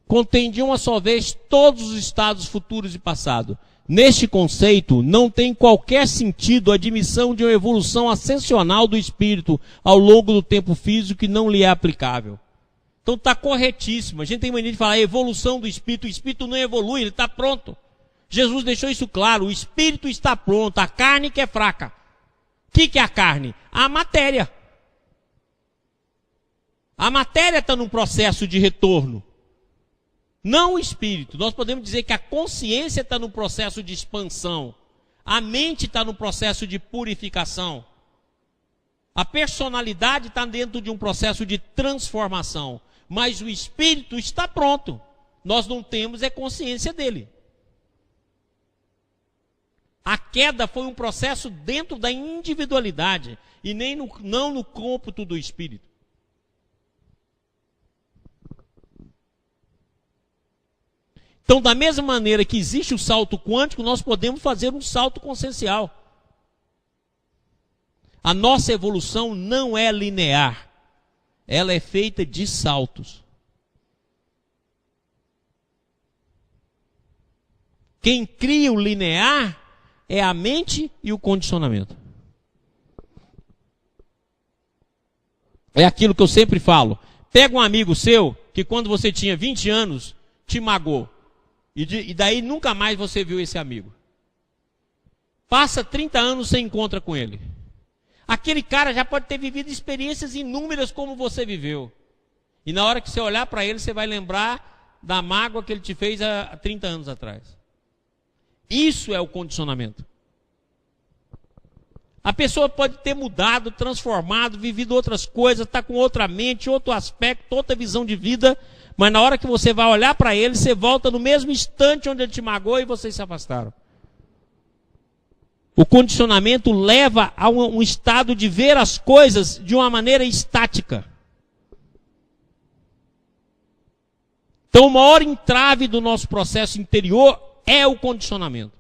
Contém de uma só vez todos os estados futuros e passados. Neste conceito, não tem qualquer sentido a admissão de uma evolução ascensional do espírito ao longo do tempo físico que não lhe é aplicável. Então está corretíssimo. A gente tem mania de falar a evolução do espírito. O espírito não evolui, ele está pronto. Jesus deixou isso claro. O espírito está pronto, a carne que é fraca. O que é a carne? A matéria. A matéria está num processo de retorno. Não o espírito. Nós podemos dizer que a consciência está no processo de expansão. A mente está no processo de purificação. A personalidade está dentro de um processo de transformação. Mas o espírito está pronto. Nós não temos é consciência dele. A queda foi um processo dentro da individualidade e não no cômputo do espírito. Então, da mesma maneira que existe o salto quântico, nós podemos fazer um salto consciencial. A nossa evolução não é linear. Ela é feita de saltos. Quem cria o linear é a mente e o condicionamento. É aquilo que eu sempre falo. Pega um amigo seu que quando você tinha 20 anos te magoou. E daí nunca mais você viu esse amigo. Passa 30 anos, você encontra com ele. Aquele cara já pode ter vivido experiências inúmeras como você viveu. E na hora que você olhar para ele, você vai lembrar da mágoa que ele te fez há 30 anos atrás. Isso é o condicionamento. A pessoa pode ter mudado, transformado, vivido outras coisas, está com outra mente, outro aspecto, outra visão de vida, mas na hora que você vai olhar para ele, você volta no mesmo instante onde ele te magoou e vocês se afastaram. O condicionamento leva a um estado de ver as coisas de uma maneira estática. Então, o maior entrave do nosso processo interior é o condicionamento.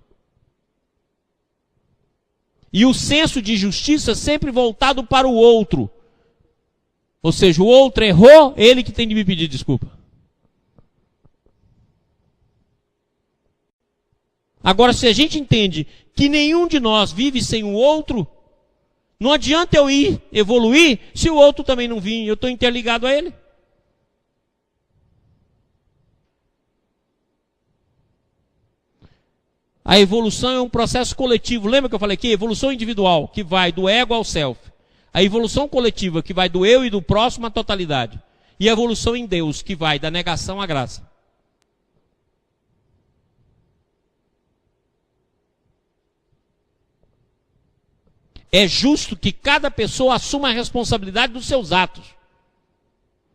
E o senso de justiça sempre voltado para o outro. Ou seja, o outro errou, ele que tem de me pedir desculpa. Agora, se a gente entende que nenhum de nós vive sem o outro, não adianta eu ir evoluir se o outro também não vir, eu estou interligado a ele. A evolução é um processo coletivo. Lembra que eu falei aqui? Evolução individual, que vai do ego ao self. A evolução coletiva, que vai do eu e do próximo à totalidade. E a evolução em Deus, que vai da negação à graça. É justo que cada pessoa assuma a responsabilidade dos seus atos.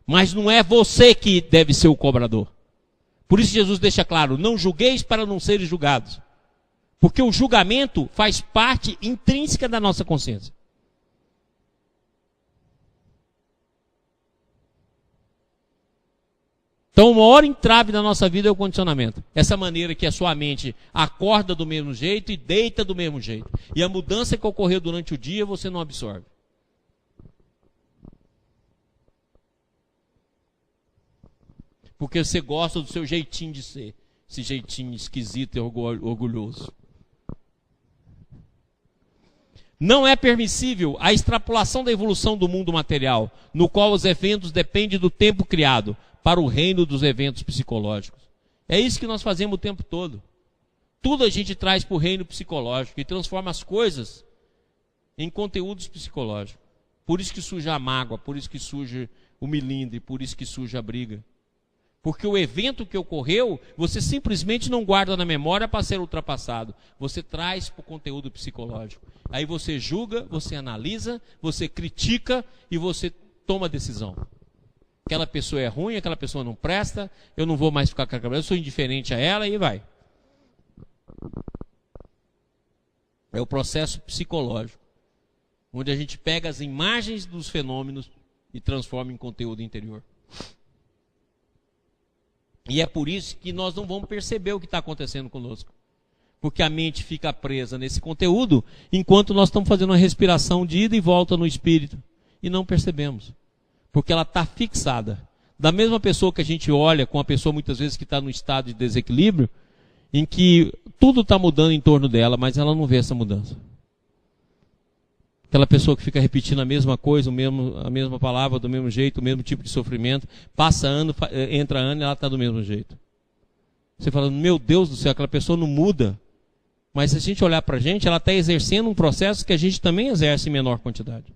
Mas não é você que deve ser o cobrador. Por isso Jesus deixa claro, não julgueis para não seres julgados. Porque o julgamento faz parte intrínseca da nossa consciência. Então, o maior entrave da nossa vida é o condicionamento. Essa maneira que a sua mente acorda do mesmo jeito e deita do mesmo jeito. E a mudança que ocorreu durante o dia, você não absorve. Porque você gosta do seu jeitinho de ser. Esse jeitinho esquisito e orgulhoso. Não é permissível a extrapolação da evolução do mundo material, no qual os eventos dependem do tempo criado, para o reino dos eventos psicológicos. É isso que nós fazemos o tempo todo. Tudo a gente traz para o reino psicológico e transforma as coisas em conteúdos psicológicos. Por isso que surge a mágoa, por isso que surge o melindre, por isso que surge a briga. Porque o evento que ocorreu, você simplesmente não guarda na memória para ser ultrapassado. Você traz para o conteúdo psicológico. Aí você julga, você analisa, você critica e você toma decisão. Aquela pessoa é ruim, aquela pessoa não presta, eu não vou mais ficar com ela, eu sou indiferente a ela e vai. É o processo psicológico, onde a gente pega as imagens dos fenômenos e transforma em conteúdo interior. E é por isso que nós não vamos perceber o que está acontecendo conosco. Porque a mente fica presa nesse conteúdo, enquanto nós estamos fazendo uma respiração de ida e volta no espírito. E não percebemos. Porque ela está fixada. Da mesma pessoa que a gente olha, com a pessoa muitas vezes que está no estado de desequilíbrio, em que tudo está mudando em torno dela, mas ela não vê essa mudança. Aquela pessoa que fica repetindo a mesma coisa, a mesma palavra, do mesmo jeito, o mesmo tipo de sofrimento, passa ano, entra ano e ela está do mesmo jeito. Você fala, meu Deus do céu, aquela pessoa não muda. Mas se a gente olhar para a gente, ela está exercendo um processo que a gente também exerce em menor quantidade.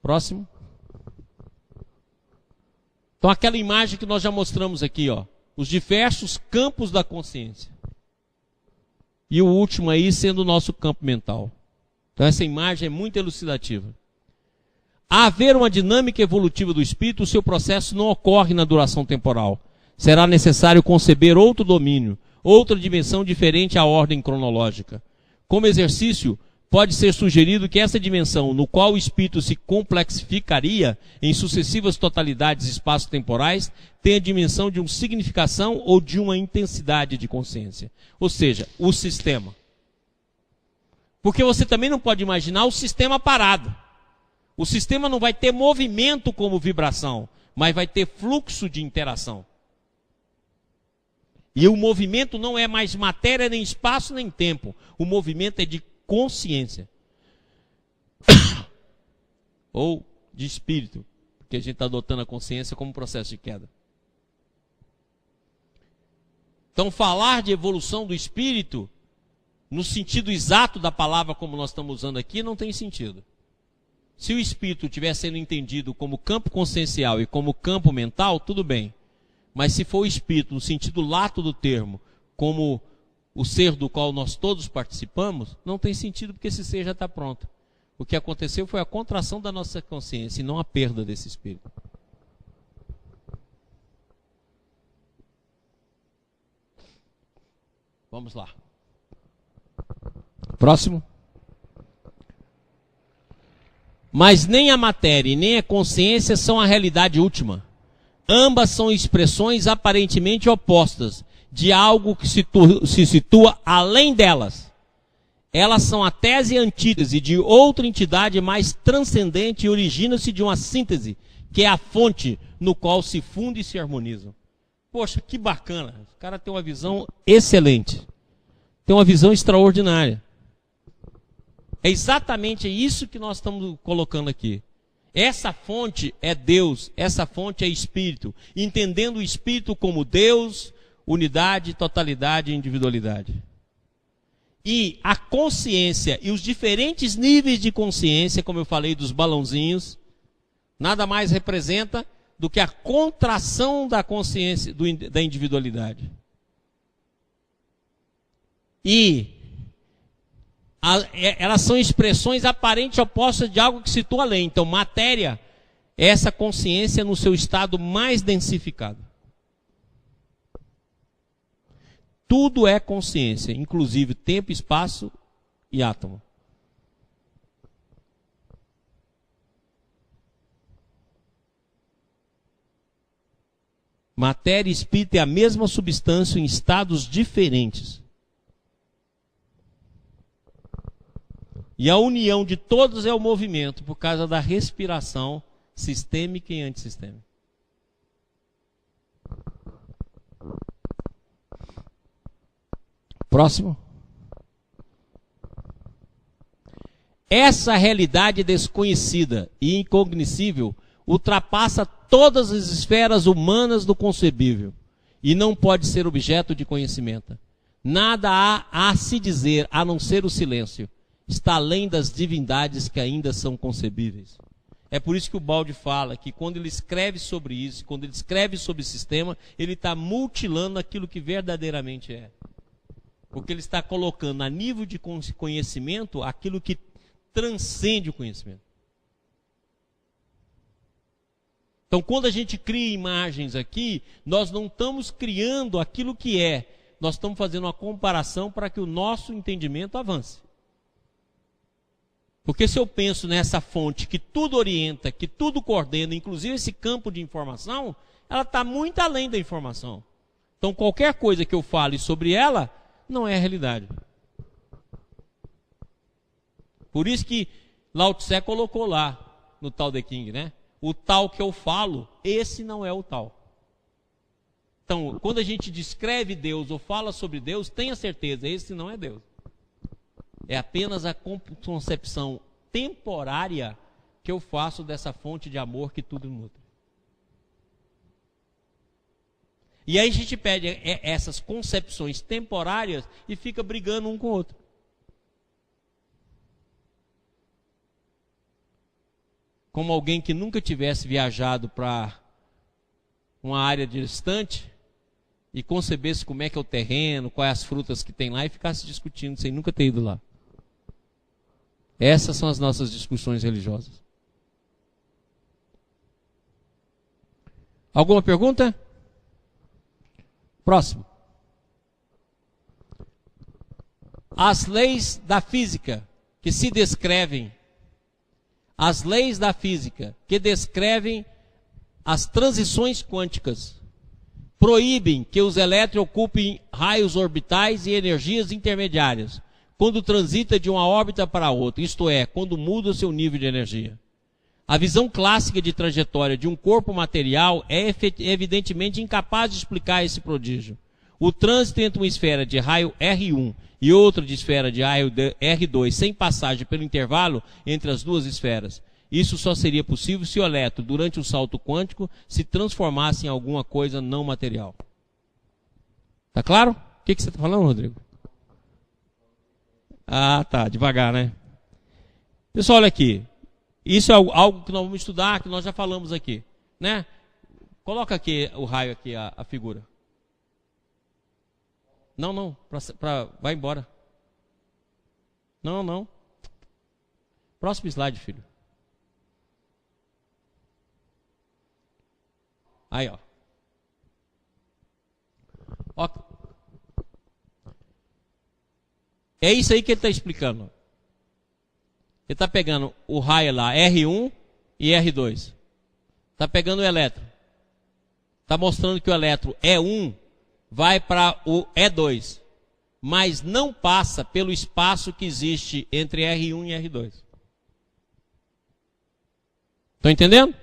Próximo. Então aquela imagem que nós já mostramos aqui, ó, os diversos campos da consciência. E o último aí sendo o nosso campo mental. Então essa imagem é muito elucidativa. A haver uma dinâmica evolutiva do espírito, o seu processo não ocorre na duração temporal. Será necessário conceber outro domínio, outra dimensão diferente à ordem cronológica. Como exercício, pode ser sugerido que essa dimensão, no qual o espírito se complexificaria em sucessivas totalidades espaço-temporais, tenha a dimensão de uma significação ou de uma intensidade de consciência. Ou seja, o sistema. Porque você também não pode imaginar o sistema parado. O sistema não vai ter movimento como vibração, mas vai ter fluxo de interação. E o movimento não é mais matéria, nem espaço, nem tempo. O movimento é de consciência. Ou de espírito. Porque a gente está adotando a consciência como processo de queda. Então falar de evolução do espírito, no sentido exato da palavra como nós estamos usando aqui, não tem sentido. Se o espírito estiver sendo entendido como campo consciencial e como campo mental, tudo bem. Mas se for o espírito, no sentido lato do termo, como o ser do qual nós todos participamos, não tem sentido porque esse ser já está pronto. O que aconteceu foi a contração da nossa consciência e não a perda desse espírito. Vamos lá. Próximo. Mas nem a matéria e nem a consciência são a realidade última. Ambas são expressões aparentemente opostas de algo que se situa além delas. Elas são a tese e antítese de outra entidade mais transcendente e originam-se de uma síntese, que é a fonte no qual se fundem e se harmonizam. Poxa, que bacana. O cara tem uma visão excelente. Tem uma visão extraordinária. É exatamente isso que nós estamos colocando aqui. Essa fonte é Deus, essa fonte é Espírito. Entendendo o Espírito como Deus, unidade, totalidade e individualidade. E a consciência e os diferentes níveis de consciência, como eu falei dos balãozinhos, nada mais representa do que a contração da consciência, da individualidade. E elas são expressões aparentes opostas de algo que se situa além. Então, matéria é essa consciência no seu estado mais densificado. Tudo é consciência, inclusive tempo, espaço e átomo. Matéria e espírito é a mesma substância em estados diferentes. E a união de todos é o movimento por causa da respiração sistêmica e antissistêmica. Próximo. Essa realidade desconhecida e incognoscível ultrapassa todas as esferas humanas do concebível e não pode ser objeto de conhecimento. Nada há a se dizer a não ser o silêncio. Está além das divindades que ainda são concebíveis. É por isso que o Baldi fala que quando ele escreve sobre isso, quando ele escreve sobre o sistema, ele está mutilando aquilo que verdadeiramente é. Porque ele está colocando a nível de conhecimento aquilo que transcende o conhecimento. Então, quando a gente cria imagens aqui, nós não estamos criando aquilo que é. Nós estamos fazendo uma comparação para que o nosso entendimento avance. Porque se eu penso nessa fonte que tudo orienta, que tudo coordena, inclusive esse campo de informação, ela está muito além da informação. Então, qualquer coisa que eu fale sobre ela, não é a realidade. Por isso que Lao Tse colocou lá no Tao Te Ching, né? O tal que eu falo, esse não é o tal. Então, quando a gente descreve Deus ou fala sobre Deus, tenha certeza, esse não é Deus. É apenas a concepção temporária que eu faço dessa fonte de amor que tudo nutre. E aí a gente pede essas concepções temporárias e fica brigando um com o outro. Como alguém que nunca tivesse viajado para uma área distante e concebesse como é que é o terreno, quais as frutas que tem lá e ficasse discutindo sem nunca ter ido lá. Essas são as nossas discussões religiosas. Alguma pergunta? Próximo. As leis da física que se descrevem, as leis da física que descrevem as transições quânticas, proíbem que os elétrons ocupem raios orbitais e energias intermediárias, quando transita de uma órbita para outra, isto é, quando muda o seu nível de energia. A visão clássica de trajetória de um corpo material é evidentemente incapaz de explicar esse prodígio. O trânsito entre uma esfera de raio R1 e outra de esfera de raio R2, sem passagem pelo intervalo entre as duas esferas. Isso só seria possível se o elétron, durante o salto quântico, se transformasse em alguma coisa não material. Tá claro? O que você está falando, Rodrigo? Ah, tá, devagar, né? Pessoal, olha aqui. Isso é algo que nós vamos estudar, que nós já falamos aqui, né? Coloca aqui o raio, aqui, a figura. Não, vai embora. Não. Próximo slide, filho. Aí, ó. É isso aí que ele está explicando. Ele está pegando o raio lá, R1 e R2. Está pegando o elétron. Está mostrando que o elétron E1 vai para o E2. mas não passa pelo espaço que existe entre R1 e R2. Estão entendendo?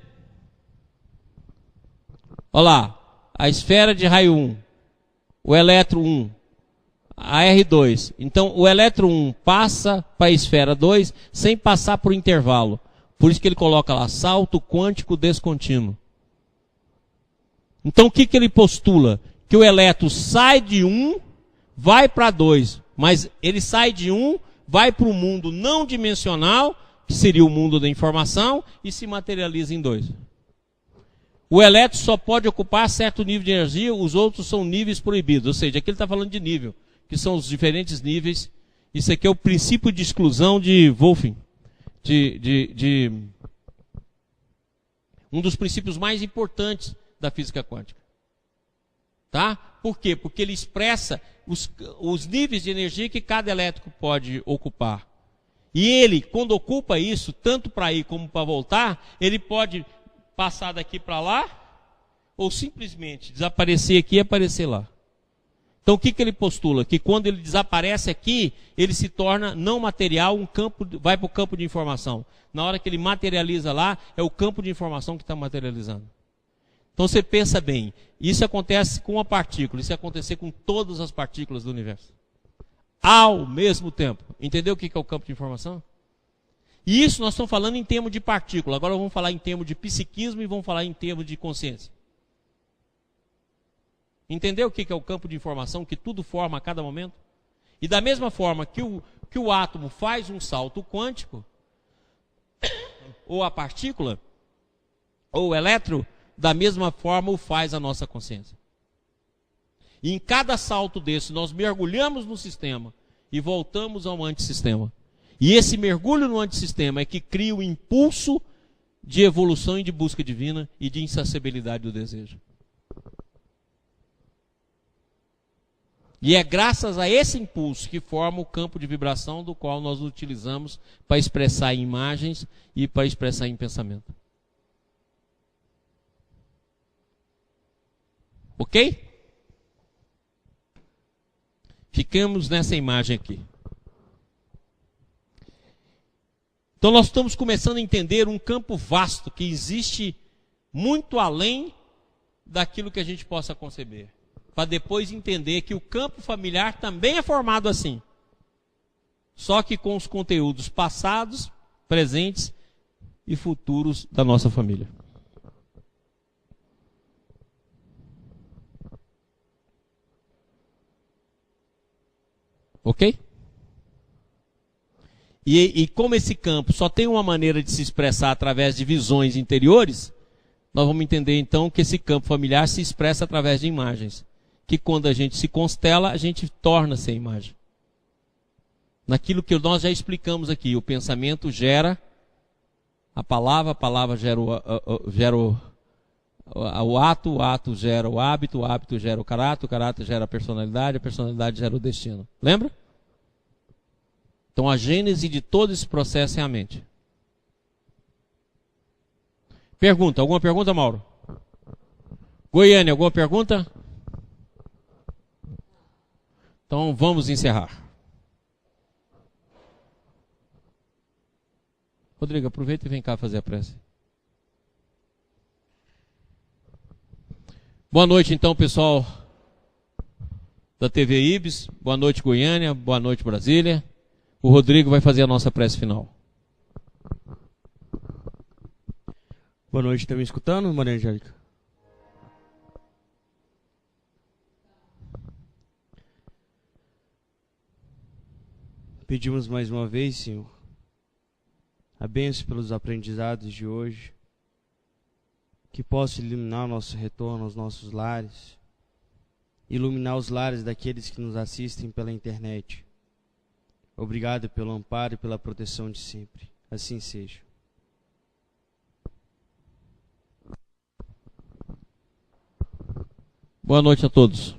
Olha lá, a esfera de raio 1, o elétron 1, a R2. Então, o elétron 1 passa para a esfera 2 sem passar por intervalo. Por isso que ele coloca lá, salto quântico descontínuo. Então, o que ele postula? Que o elétron sai de 1, vai para 2. Mas ele sai de 1, vai para o mundo não dimensional, que seria o mundo da informação, e se materializa em 2. O elétron só pode ocupar certo nível de energia, os outros são níveis proibidos. Ou seja, aqui ele está falando de nível, que são os diferentes níveis. Isso aqui é o princípio de exclusão de Wolfing. Um dos princípios mais importantes da física quântica. Tá? Por quê? Porque ele expressa os níveis de energia que cada elétron pode ocupar. E ele, quando ocupa isso, tanto para ir como para voltar, ele pode passar daqui para lá, ou simplesmente desaparecer aqui e aparecer lá. Então o que ele postula? Que quando ele desaparece aqui, ele se torna não material, vai para o campo de informação. Na hora que ele materializa lá, é o campo de informação que está materializando. Então você pensa bem, isso acontece com uma partícula, isso ia acontecer com todas as partículas do universo. Ao mesmo tempo. Entendeu o que é o campo de informação? E isso nós estamos falando em termos de partícula. Agora vamos falar em termos de psiquismo e vamos falar em termos de consciência. Entendeu o que é o campo de informação que tudo forma a cada momento? E da mesma forma que o átomo faz um salto quântico, ou a partícula, ou o elétron, da mesma forma o faz a nossa consciência. E em cada salto desse, nós mergulhamos no sistema e voltamos ao antissistema. E esse mergulho no antissistema é que cria o impulso de evolução e de busca divina e de insaciabilidade do desejo. E é graças a esse impulso que forma o campo de vibração do qual nós utilizamos para expressar em imagens e para expressar em pensamento. Ok? Ficamos nessa imagem aqui. Então nós estamos começando a entender um campo vasto que existe muito além daquilo que a gente possa conceber. Para depois entender que o campo familiar também é formado assim. Só que com os conteúdos passados, presentes e futuros da nossa família. Ok? E como esse campo só tem uma maneira de se expressar através de visões interiores, nós vamos entender então que esse campo familiar se expressa através de imagens. Que quando a gente se constela, a gente torna-se a imagem. Naquilo que nós já explicamos aqui, o pensamento gera a palavra gera o ato gera o hábito gera o caráter gera a personalidade gera o destino. Lembra? Então a gênese de todo esse processo é a mente. Pergunta, alguma pergunta, Mauro? Goiânia, alguma pergunta? Então vamos encerrar. Rodrigo, aproveita e vem cá fazer a prece. Boa noite então, pessoal da TV Ibis. Boa noite, Goiânia. Boa noite, Brasília. O Rodrigo vai fazer a nossa prece final. Boa noite, está me escutando, Maria Angélica? Pedimos mais uma vez, Senhor, a bênção pelos aprendizados de hoje, que possa iluminar o nosso retorno aos nossos lares, iluminar os lares daqueles que nos assistem pela internet. Obrigado pelo amparo e pela proteção de sempre. Assim seja. Boa noite a todos.